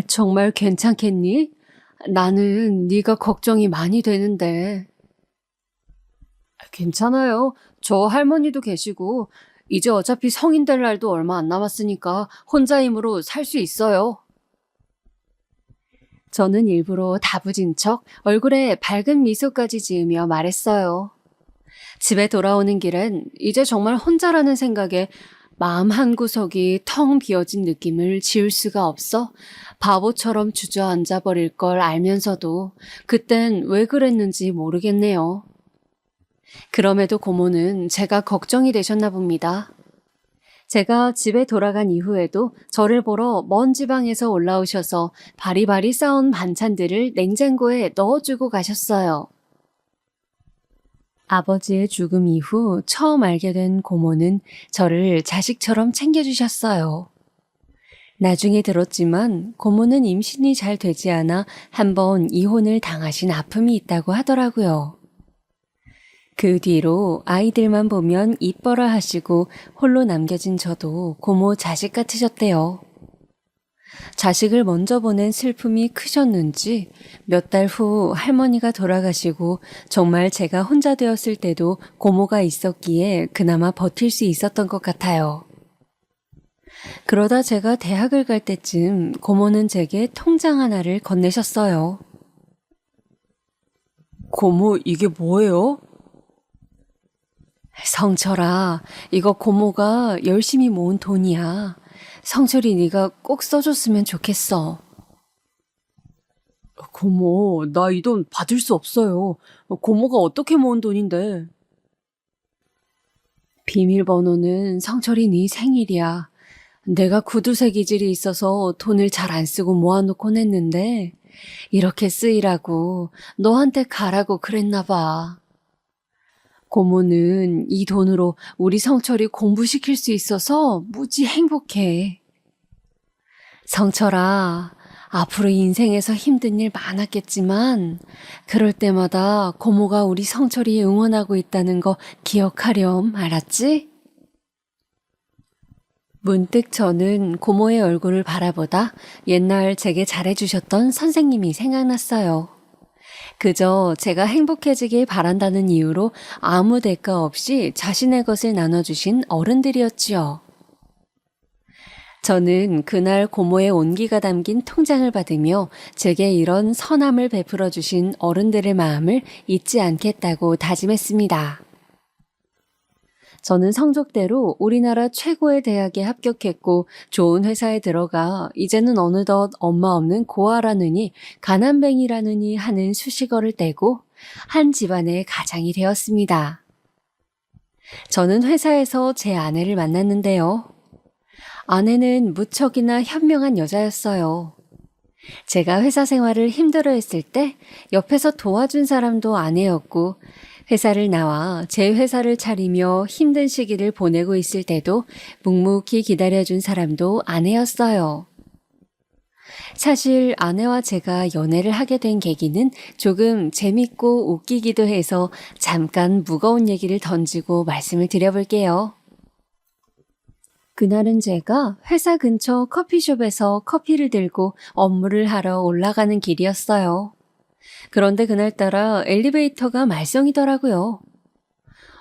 정말 괜찮겠니? 나는 네가 걱정이 많이 되는데. 괜찮아요. 저 할머니도 계시고 이제 어차피 성인 될 날도 얼마 안 남았으니까 혼자 힘으로 살 수 있어요. 저는 일부러 다부진 척 얼굴에 밝은 미소까지 지으며 말했어요. 집에 돌아오는 길엔 이제 정말 혼자라는 생각에 마음 한구석이 텅 비어진 느낌을 지울 수가 없어 바보처럼 주저앉아 버릴 걸 알면서도 그땐 왜 그랬는지 모르겠네요. 그럼에도 고모는 제가 걱정이 되셨나 봅니다. 제가 집에 돌아간 이후에도 저를 보러 먼 지방에서 올라오셔서 바리바리 싸온 반찬들을 냉장고에 넣어주고 가셨어요. 아버지의 죽음 이후 처음 알게 된 고모는 저를 자식처럼 챙겨주셨어요. 나중에 들었지만 고모는 임신이 잘 되지 않아 한번 이혼을 당하신 아픔이 있다고 하더라고요. 그 뒤로 아이들만 보면 이뻐라 하시고 홀로 남겨진 저도 고모 자식 같으셨대요. 자식을 먼저 보낸 슬픔이 크셨는지 몇 달 후 할머니가 돌아가시고 정말 제가 혼자 되었을 때도 고모가 있었기에 그나마 버틸 수 있었던 것 같아요. 그러다 제가 대학을 갈 때쯤 고모는 제게 통장 하나를 건네셨어요. 고모, 이게 뭐예요? 성철아, 이거 고모가 열심히 모은 돈이야. 성철이 네가 꼭 써줬으면 좋겠어. 고모, 나 이 돈 받을 수 없어요. 고모가 어떻게 모은 돈인데. 비밀번호는 성철이 네 생일이야. 내가 구두쇠 기질이 있어서 돈을 잘 안 쓰고 모아놓곤 했는데 이렇게 쓰이라고 너한테 가라고 그랬나 봐. 고모는 이 돈으로 우리 성철이 공부시킬 수 있어서 무지 행복해. 성철아, 앞으로 인생에서 힘든 일 많았겠지만 그럴 때마다 고모가 우리 성철이 응원하고 있다는 거 기억하렴, 알았지? 문득 저는 고모의 얼굴을 바라보다 옛날 제게 잘해주셨던 선생님이 생각났어요. 그저 제가 행복해지길 바란다는 이유로 아무 대가 없이 자신의 것을 나눠주신 어른들이었지요. 저는 그날 고모의 온기가 담긴 통장을 받으며 제게 이런 선함을 베풀어 주신 어른들의 마음을 잊지 않겠다고 다짐했습니다. 저는 성적대로 우리나라 최고의 대학에 합격했고 좋은 회사에 들어가 이제는 어느덧 엄마 없는 고아라느니 가난뱅이라느니 하는 수식어를 떼고 한 집안의 가장이 되었습니다. 저는 회사에서 제 아내를 만났는데요. 아내는 무척이나 현명한 여자였어요. 제가 회사 생활을 힘들어했을 때 옆에서 도와준 사람도 아내였고 회사를 나와 제 회사를 차리며 힘든 시기를 보내고 있을 때도 묵묵히 기다려준 사람도 아내였어요. 사실 아내와 제가 연애를 하게 된 계기는 조금 재밌고 웃기기도 해서 잠깐 무거운 얘기를 던지고 말씀을 드려볼게요. 그날은 제가 회사 근처 커피숍에서 커피를 들고 업무를 하러 올라가는 길이었어요. 그런데 그날따라 엘리베이터가 말썽이더라고요.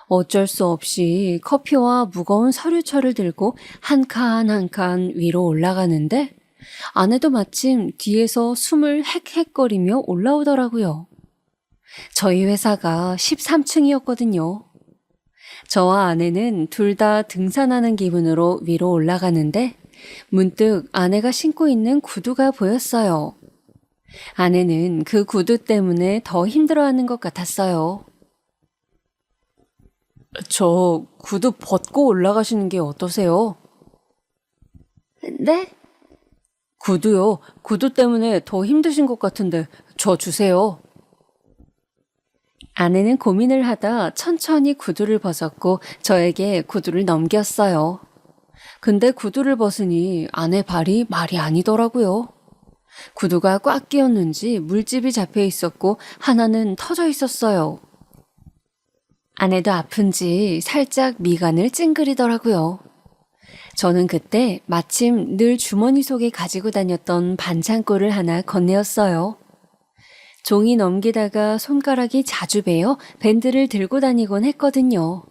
어쩔 수 없이 커피와 무거운 서류철을 들고 한 칸 한 칸 위로 올라가는데 아내도 마침 뒤에서 숨을 헥헥거리며 올라오더라고요. 저희 회사가 13층이었거든요. 저와 아내는 둘 다 등산하는 기분으로 위로 올라가는데 문득 아내가 신고 있는 구두가 보였어요. 아내는 그 구두 때문에 더 힘들어하는 것 같았어요. 저 구두 벗고 올라가시는 게 어떠세요? 네? 구두요. 구두 때문에 더 힘드신 것 같은데 저 주세요. 아내는 고민을 하다 천천히 구두를 벗었고 저에게 구두를 넘겼어요. 근데 구두를 벗으니 아내 발이 말이 아니더라고요. 구두가 꽉 끼었는지 물집이 잡혀 있었고 하나는 터져 있었어요. 아내도 아픈지 살짝 미간을 찡그리더라고요. 저는 그때 마침 늘 주머니 속에 가지고 다녔던 반창고를 하나 건네었어요. 종이 넘기다가 손가락이 자주 베어 밴드를 들고 다니곤 했거든요.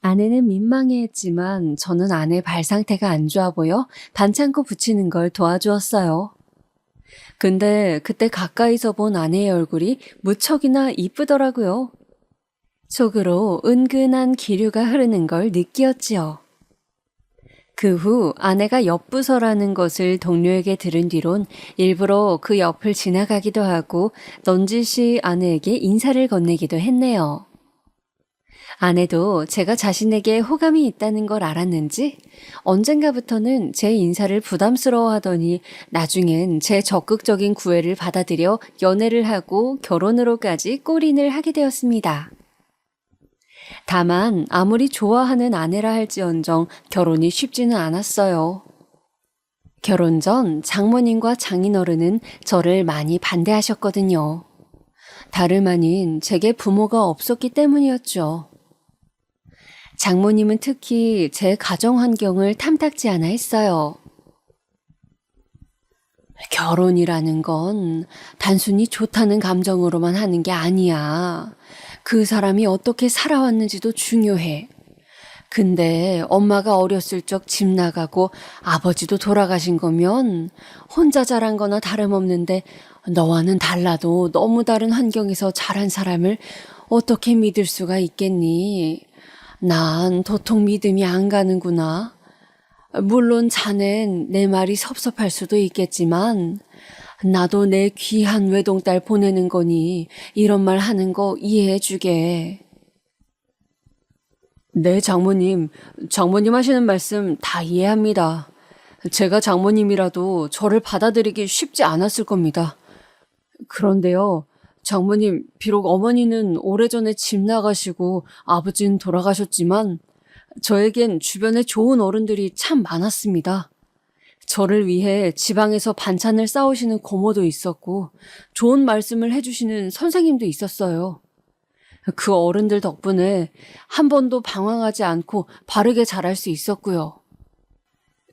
아내는 민망해했지만 저는 아내 발 상태가 안 좋아 보여 반창고 붙이는 걸 도와주었어요. 근데 그때 가까이서 본 아내의 얼굴이 무척이나 이쁘더라고요. 속으로 은근한 기류가 흐르는 걸 느끼었지요. 그 후 아내가 옆부서라는 것을 동료에게 들은 뒤론 일부러 그 옆을 지나가기도 하고 넌지시 아내에게 인사를 건네기도 했네요. 아내도 제가 자신에게 호감이 있다는 걸 알았는지 언젠가부터는 제 인사를 부담스러워하더니 나중엔 제 적극적인 구애를 받아들여 연애를 하고 결혼으로까지 골인을 하게 되었습니다. 다만 아무리 좋아하는 아내라 할지언정 결혼이 쉽지는 않았어요. 결혼 전 장모님과 장인어른은 저를 많이 반대하셨거든요. 다름 아닌 제게 부모가 없었기 때문이었죠. 장모님은 특히 제 가정 환경을 탐탁지 않아 했어요. 결혼이라는 건 단순히 좋다는 감정으로만 하는 게 아니야. 그 사람이 어떻게 살아왔는지도 중요해. 근데 엄마가 어렸을 적 집 나가고 아버지도 돌아가신 거면 혼자 자란 거나 다름없는데 너와는 달라도 너무 다른 환경에서 자란 사람을 어떻게 믿을 수가 있겠니? 난 도통 믿음이 안 가는구나. 물론 자넨 내 말이 섭섭할 수도 있겠지만 나도 내 귀한 외동딸 보내는 거니 이런 말 하는 거 이해해 주게. 네, 장모님. 장모님 하시는 말씀 다 이해합니다. 제가 장모님이라도 저를 받아들이기 쉽지 않았을 겁니다. 그런데요, 장모님, 비록 어머니는 오래전에 집 나가시고 아버지는 돌아가셨지만 저에겐 주변에 좋은 어른들이 참 많았습니다. 저를 위해 지방에서 반찬을 싸오시는 고모도 있었고 좋은 말씀을 해주시는 선생님도 있었어요. 그 어른들 덕분에 한 번도 방황하지 않고 바르게 자랄 수 있었고요.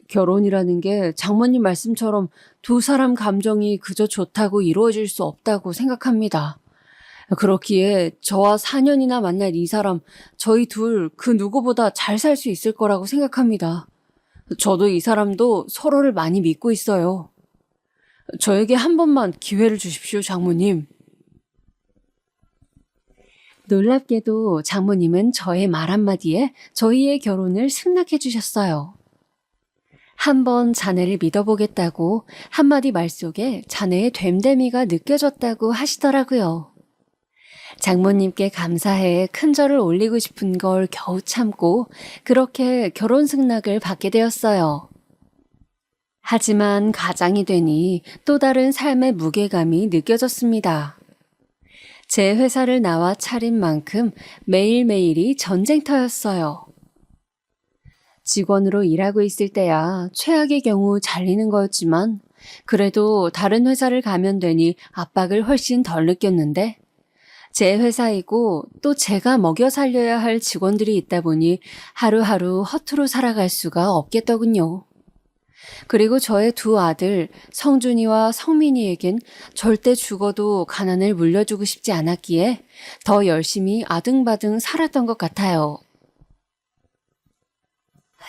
결혼이라는 게 장모님 말씀처럼 두 사람 감정이 그저 좋다고 이루어질 수 없다고 생각합니다. 그렇기에 저와 4년이나 만날 이 사람, 저희 둘 그 누구보다 잘 살 수 있을 거라고 생각합니다. 저도 이 사람도 서로를 많이 믿고 있어요. 저에게 한 번만 기회를 주십시오, 장모님. 놀랍게도 장모님은 저의 말 한마디에 저희의 결혼을 승낙해 주셨어요. 한번 자네를 믿어보겠다고 한마디 말 속에 자네의 됨됨이가 느껴졌다고 하시더라고요. 장모님께 감사해 큰 절을 올리고 싶은 걸 겨우 참고 그렇게 결혼 승낙을 받게 되었어요. 하지만 가장이 되니 또 다른 삶의 무게감이 느껴졌습니다. 제 회사를 나와 차린 만큼 매일매일이 전쟁터였어요. 직원으로 일하고 있을 때야 최악의 경우 잘리는 거였지만 그래도 다른 회사를 가면 되니 압박을 훨씬 덜 느꼈는데 제 회사이고 또 제가 먹여 살려야 할 직원들이 있다 보니 하루하루 허투루 살아갈 수가 없겠더군요. 그리고 저의 두 아들 성준이와 성민이에겐 절대 죽어도 가난을 물려주고 싶지 않았기에 더 열심히 아등바등 살았던 것 같아요.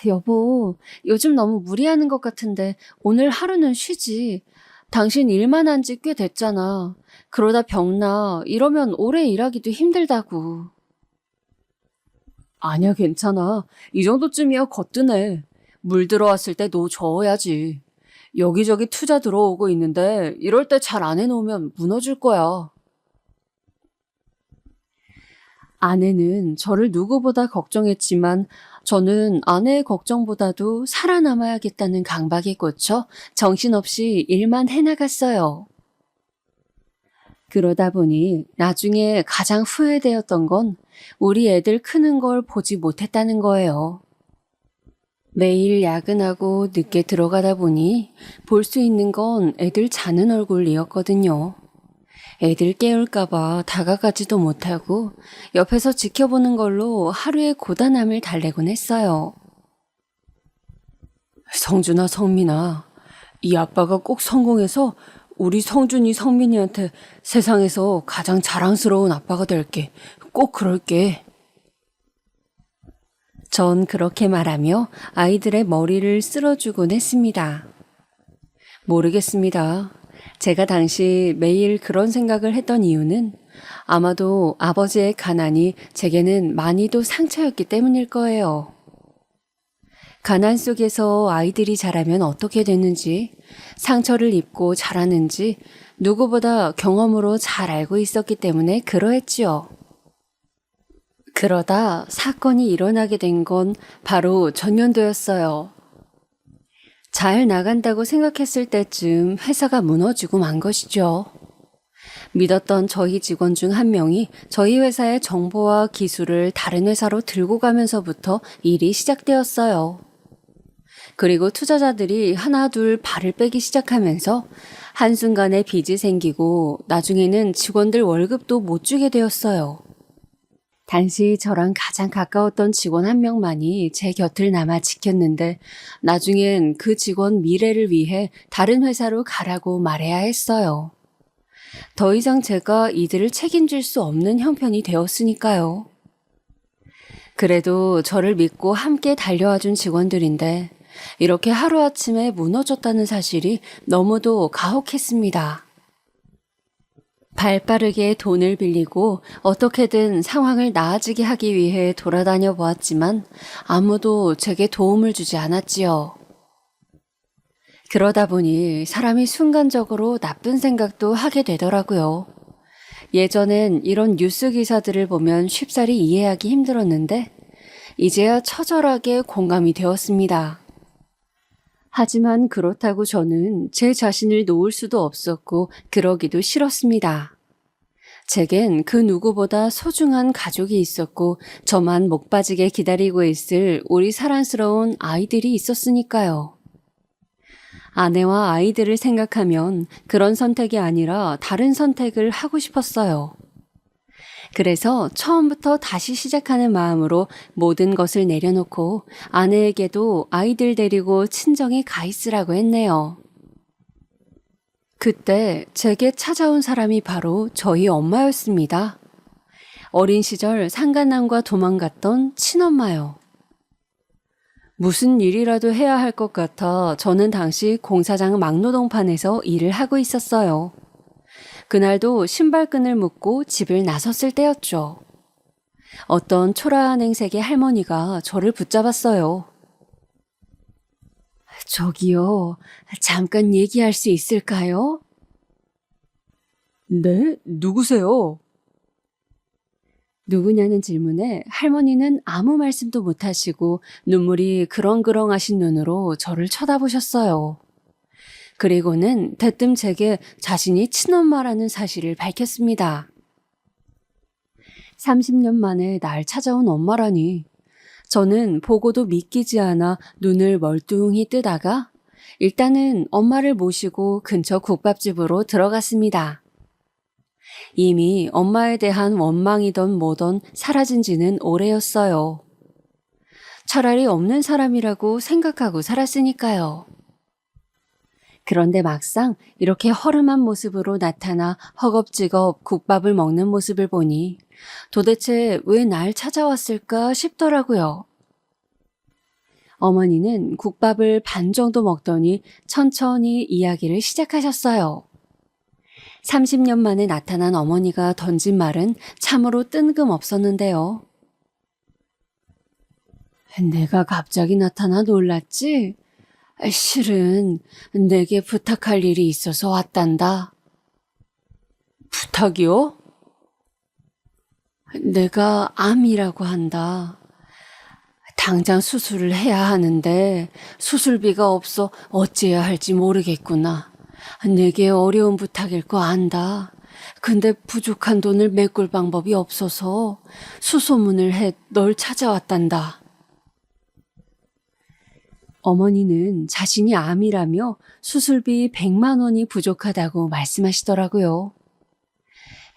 여보, 요즘 너무 무리하는 것 같은데 오늘 하루는 쉬지. 당신 일만 한 지 꽤 됐잖아. 그러다 병나 이러면 오래 일하기도 힘들다고. 아니야, 괜찮아. 이 정도쯤이야 거뜬해. 물 들어왔을 때 노 저어야지. 여기저기 투자 들어오고 있는데 이럴 때 잘 안 해놓으면 무너질 거야. 아내는 저를 누구보다 걱정했지만 저는 아내의 걱정보다도 살아남아야겠다는 강박에 꽂혀 정신없이 일만 해나갔어요. 그러다 보니 나중에 가장 후회되었던 건 우리 애들 크는 걸 보지 못했다는 거예요. 매일 야근하고 늦게 들어가다 보니 볼 수 있는 건 애들 자는 얼굴이었거든요. 애들 깨울까봐 다가가지도 못하고 옆에서 지켜보는 걸로 하루의 고단함을 달래곤 했어요. 성준아, 성민아, 이 아빠가 꼭 성공해서 우리 성준이, 성민이한테 세상에서 가장 자랑스러운 아빠가 될게. 꼭 그럴게. 전 그렇게 말하며 아이들의 머리를 쓸어주곤 했습니다. 모르겠습니다. 제가 당시 매일 그런 생각을 했던 이유는 아마도 아버지의 가난이 제게는 많이도 상처였기 때문일 거예요. 가난 속에서 아이들이 자라면 어떻게 되는지, 상처를 입고 자라는지 누구보다 경험으로 잘 알고 있었기 때문에 그러했지요. 그러다 사건이 일어나게 된 건 바로 전년도였어요. 잘 나간다고 생각했을 때쯤 회사가 무너지고 만 것이죠. 믿었던 저희 직원 중 한 명이 저희 회사의 정보와 기술을 다른 회사로 들고 가면서부터 일이 시작되었어요. 그리고 투자자들이 하나둘 발을 빼기 시작하면서 한순간에 빚이 생기고 나중에는 직원들 월급도 못 주게 되었어요. 당시 저랑 가장 가까웠던 직원 한 명만이 제 곁을 남아 지켰는데 나중엔 그 직원 미래를 위해 다른 회사로 가라고 말해야 했어요. 더 이상 제가 이들을 책임질 수 없는 형편이 되었으니까요. 그래도 저를 믿고 함께 달려와준 직원들인데 이렇게 하루아침에 무너졌다는 사실이 너무도 가혹했습니다. 발빠르게 돈을 빌리고 어떻게든 상황을 나아지게 하기 위해 돌아다녀 보았지만 아무도 제게 도움을 주지 않았지요. 그러다 보니 사람이 순간적으로 나쁜 생각도 하게 되더라고요. 예전엔 이런 뉴스 기사들을 보면 쉽사리 이해하기 힘들었는데 이제야 처절하게 공감이 되었습니다. 하지만 그렇다고 저는 제 자신을 놓을 수도 없었고 그러기도 싫었습니다. 제겐 그 누구보다 소중한 가족이 있었고 저만 목 빠지게 기다리고 있을 우리 사랑스러운 아이들이 있었으니까요. 아내와 아이들을 생각하면 그런 선택이 아니라 다른 선택을 하고 싶었어요. 그래서 처음부터 다시 시작하는 마음으로 모든 것을 내려놓고 아내에게도 아이들 데리고 친정에 가 있으라고 했네요. 그때 제게 찾아온 사람이 바로 저희 엄마였습니다. 어린 시절 상간남과 도망갔던 친엄마요. 무슨 일이라도 해야 할 것 같아 저는 당시 공사장 막노동판에서 일을 하고 있었어요. 그날도 신발끈을 묶고 집을 나섰을 때였죠. 어떤 초라한 행색의 할머니가 저를 붙잡았어요. 저기요, 잠깐 얘기할 수 있을까요? 네? 누구세요? 누구냐는 질문에 할머니는 아무 말씀도 못하시고 눈물이 그렁그렁하신 눈으로 저를 쳐다보셨어요. 그리고는 대뜸 제게 자신이 친엄마라는 사실을 밝혔습니다. 30년 만에 날 찾아온 엄마라니. 저는 보고도 믿기지 않아 눈을 멀뚱히 뜨다가 일단은 엄마를 모시고 근처 국밥집으로 들어갔습니다. 이미 엄마에 대한 원망이던 뭐던 사라진 지는 오래였어요. 차라리 없는 사람이라고 생각하고 살았으니까요. 그런데 막상 이렇게 허름한 모습으로 나타나 허겁지겁 국밥을 먹는 모습을 보니 도대체 왜 날 찾아왔을까 싶더라고요. 어머니는 국밥을 반 정도 먹더니 천천히 이야기를 시작하셨어요. 30년 만에 나타난 어머니가 던진 말은 참으로 뜬금없었는데요. 내가 갑자기 나타나 놀랐지? 실은 내게 부탁할 일이 있어서 왔단다. 부탁이요? 내가 암이라고 한다. 당장 수술을 해야 하는데 수술비가 없어 어찌해야 할지 모르겠구나. 내게 어려운 부탁일 거 안다. 근데 부족한 돈을 메꿀 방법이 없어서 수소문을 해 널 찾아왔단다. 어머니는 자신이 암이라며 수술비 100만 원이 부족하다고 말씀하시더라고요.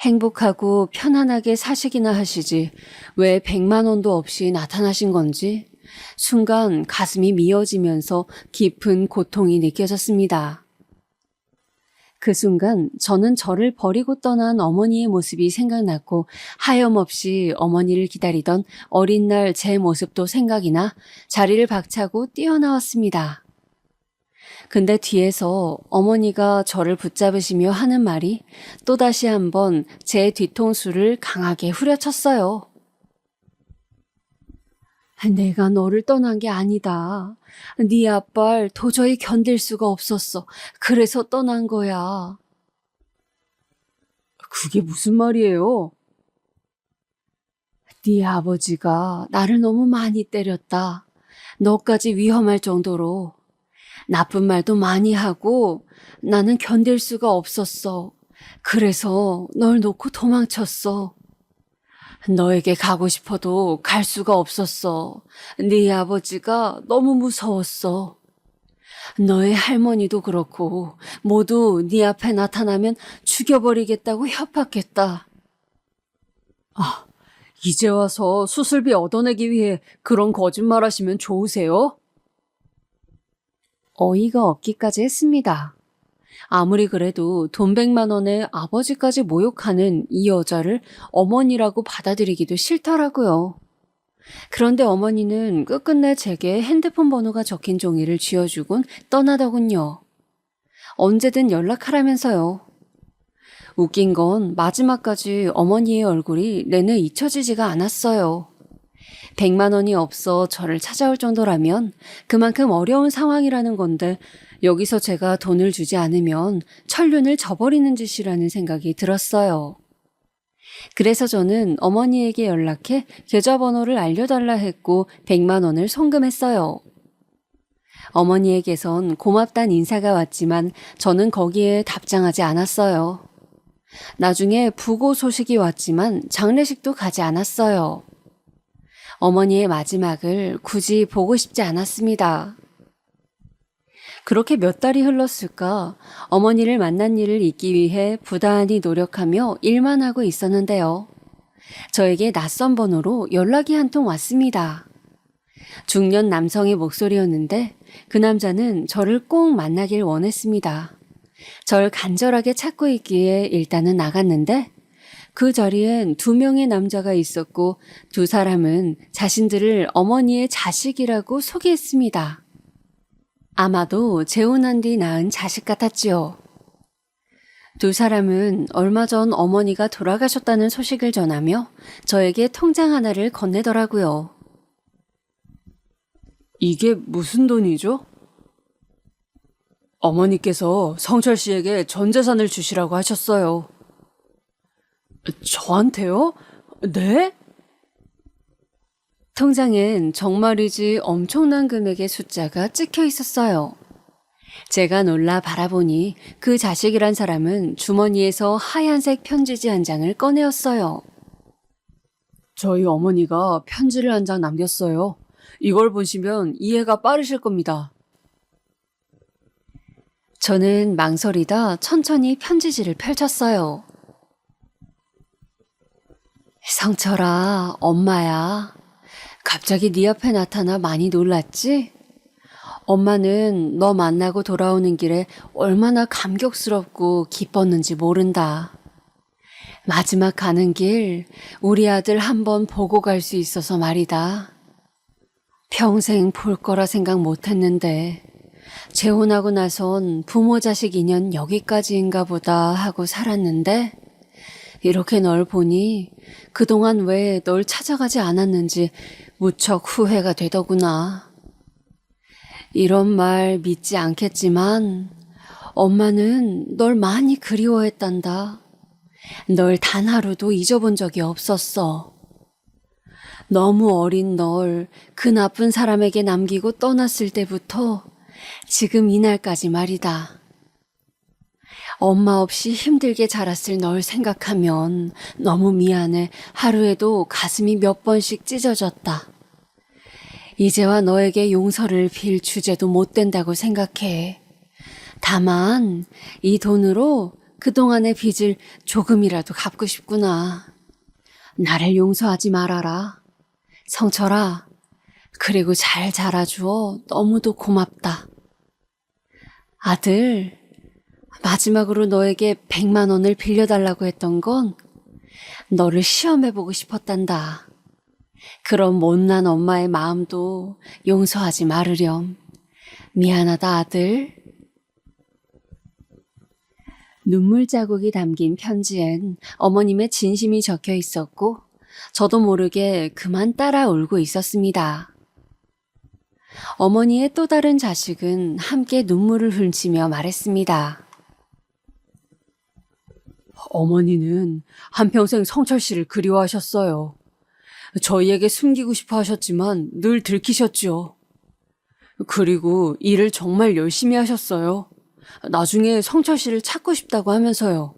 행복하고 편안하게 사시기나 하시지 왜 100만 원도 없이 나타나신 건지 순간 가슴이 미어지면서 깊은 고통이 느껴졌습니다. 그 순간 저는 저를 버리고 떠난 어머니의 모습이 생각났고 하염없이 어머니를 기다리던 어린 날 제 모습도 생각이 나 자리를 박차고 뛰어나왔습니다. 근데 뒤에서 어머니가 저를 붙잡으시며 하는 말이 또다시 한번 제 뒤통수를 강하게 후려쳤어요. 내가 너를 떠난 게 아니다. 네 아빠를 도저히 견딜 수가 없었어. 그래서 떠난 거야. 그게 무슨 말이에요? 네 아버지가 나를 너무 많이 때렸다. 너까지 위험할 정도로. 나쁜 말도 많이 하고 나는 견딜 수가 없었어. 그래서 널 놓고 도망쳤어. 너에게 가고 싶어도 갈 수가 없었어. 네 아버지가 너무 무서웠어. 너의 할머니도 그렇고 모두 네 앞에 나타나면 죽여버리겠다고 협박했다. 이제 와서 수술비 얻어내기 위해 그런 거짓말 하시면 좋으세요? 어이가 없기까지 했습니다. 아무리 그래도 돈 100만 원에 아버지까지 모욕하는 이 여자를 어머니라고 받아들이기도 싫더라고요. 그런데 어머니는 끝끝내 제게 핸드폰 번호가 적힌 종이를 쥐어주곤 떠나더군요. 언제든 연락하라면서요. 웃긴 건 마지막까지 어머니의 얼굴이 내내 잊혀지지가 않았어요. 100만 원이 없어 저를 찾아올 정도라면 그만큼 어려운 상황이라는 건데 여기서 제가 돈을 주지 않으면 천륜을 저버리는 짓이라는 생각이 들었어요. 그래서 저는 어머니에게 연락해 계좌번호를 알려달라 했고 100만 원을 송금했어요. 어머니에게선 고맙단 인사가 왔지만 저는 거기에 답장하지 않았어요. 나중에 부고 소식이 왔지만 장례식도 가지 않았어요. 어머니의 마지막을 굳이 보고 싶지 않았습니다. 그렇게 몇 달이 흘렀을까 어머니를 만난 일을 잊기 위해 부단히 노력하며 일만 하고 있었는데요. 저에게 낯선 번호로 연락이 한 통 왔습니다. 중년 남성의 목소리였는데 그 남자는 저를 꼭 만나길 원했습니다. 절 간절하게 찾고 있기에 일단은 나갔는데 그 자리엔 2명의 남자가 있었고 2사람은 자신들을 어머니의 자식이라고 소개했습니다. 아마도 재혼한 뒤 낳은 자식 같았지요. 2사람은 얼마 전 어머니가 돌아가셨다는 소식을 전하며 저에게 통장 하나를 건네더라고요. 이게 무슨 돈이죠? 어머니께서 성철 씨에게 전 재산을 주시라고 하셨어요. 저한테요? 네? 통장엔 정말이지 엄청난 금액의 숫자가 찍혀 있었어요. 제가 놀라 바라보니 그 자식이란 사람은 주머니에서 하얀색 편지지 한 장을 꺼내었어요. 저희 어머니가 편지를 한 장 남겼어요. 이걸 보시면 이해가 빠르실 겁니다. 저는 망설이다 천천히 편지지를 펼쳤어요. 성철아, 엄마야. 갑자기 네 앞에 나타나 많이 놀랐지? 엄마는 너 만나고 돌아오는 길에 얼마나 감격스럽고 기뻤는지 모른다. 마지막 가는 길 우리 아들 한번 보고 갈 수 있어서 말이다. 평생 볼 거라 생각 못했는데 재혼하고 나선 부모 자식 인연 여기까지인가 보다 하고 살았는데 이렇게 널 보니 그동안 왜 널 찾아가지 않았는지 무척 후회가 되더구나. 이런 말 믿지 않겠지만 엄마는 널 많이 그리워했단다. 널 단 하루도 잊어본 적이 없었어. 너무 어린 널 그 나쁜 사람에게 남기고 떠났을 때부터 지금 이날까지 말이다. 엄마 없이 힘들게 자랐을 널 생각하면 너무 미안해 하루에도 가슴이 몇 번씩 찢어졌다. 이제와 너에게 용서를 빌 주제도 못 된다고 생각해. 다만 이 돈으로 그동안의 빚을 조금이라도 갚고 싶구나. 나를 용서하지 말아라. 성철아, 그리고 잘 자라주어 너무도 고맙다. 아들, 마지막으로 너에게 100만 원을 빌려달라고 했던 건 너를 시험해보고 싶었단다. 그런 못난 엄마의 마음도 용서하지 말으렴. 미안하다, 아들. 눈물 자국이 담긴 편지엔 어머님의 진심이 적혀 있었고 저도 모르게 그만 따라 울고 있었습니다. 어머니의 또 다른 자식은 함께 눈물을 훔치며 말했습니다. 어머니는 한평생 성철 씨를 그리워하셨어요. 저희에게 숨기고 싶어 하셨지만 늘 들키셨죠. 그리고 일을 정말 열심히 하셨어요. 나중에 성철 씨를 찾고 싶다고 하면서요.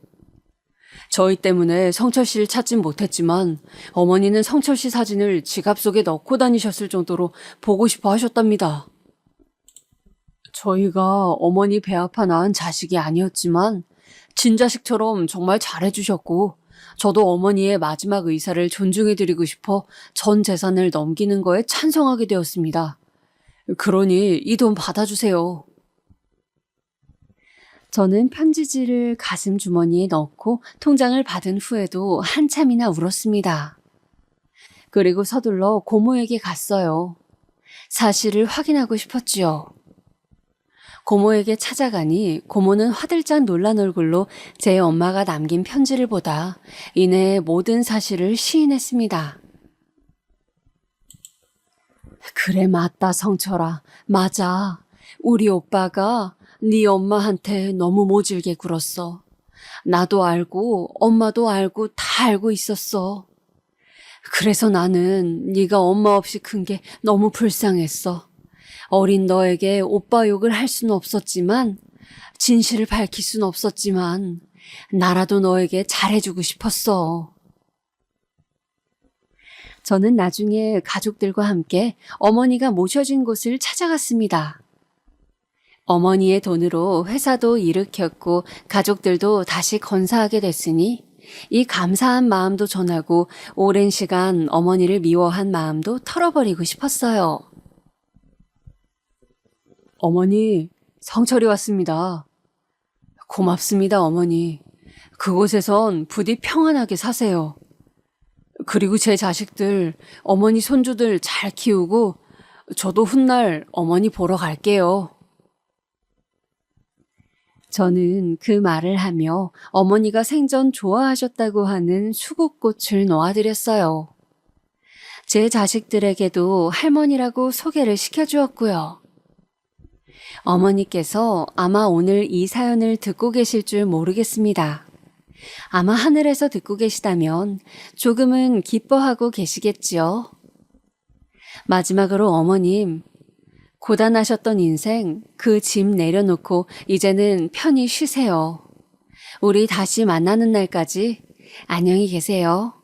저희 때문에 성철 씨를 찾진 못했지만 어머니는 성철 씨 사진을 지갑 속에 넣고 다니셨을 정도로 보고 싶어 하셨답니다. 저희가 어머니 배 아파 낳은 자식이 아니었지만 친자식처럼 정말 잘해주셨고 저도 어머니의 마지막 의사를 존중해드리고 싶어 전 재산을 넘기는 거에 찬성하게 되었습니다. 그러니 이 돈 받아주세요. 저는 편지지를 가슴 주머니에 넣고 통장을 받은 후에도 한참이나 울었습니다. 그리고 서둘러 고모에게 갔어요. 사실을 확인하고 싶었지요. 고모에게 찾아가니 고모는 화들짝 놀란 얼굴로 제 엄마가 남긴 편지를 보다 이내 모든 사실을 시인했습니다. 그래, 맞다, 성철아. 맞아. 우리 오빠가 네 엄마한테 너무 모질게 굴었어. 나도 알고 엄마도 알고 다 알고 있었어. 그래서 나는 네가 엄마 없이 큰 게 너무 불쌍했어. 어린 너에게 오빠 욕을 할 수는 없었지만 진실을 밝힐 수는 없었지만 나라도 너에게 잘해주고 싶었어. 저는 나중에 가족들과 함께 어머니가 모셔진 곳을 찾아갔습니다. 어머니의 돈으로 회사도 일으켰고 가족들도 다시 건사하게 됐으니 이 감사한 마음도 전하고 오랜 시간 어머니를 미워한 마음도 털어버리고 싶었어요. 어머니, 성철이 왔습니다. 고맙습니다, 어머니. 그곳에선 부디 평안하게 사세요. 그리고 제 자식들, 어머니 손주들 잘 키우고 저도 훗날 어머니 보러 갈게요. 저는 그 말을 하며 어머니가 생전 좋아하셨다고 하는 수국꽃을 놓아드렸어요. 제 자식들에게도 할머니라고 소개를 시켜주었고요. 어머니께서 아마 오늘 이 사연을 듣고 계실 줄 모르겠습니다. 아마 하늘에서 듣고 계시다면 조금은 기뻐하고 계시겠지요. 마지막으로 어머님, 고단하셨던 인생 그 짐 내려놓고 이제는 편히 쉬세요. 우리 다시 만나는 날까지 안녕히 계세요.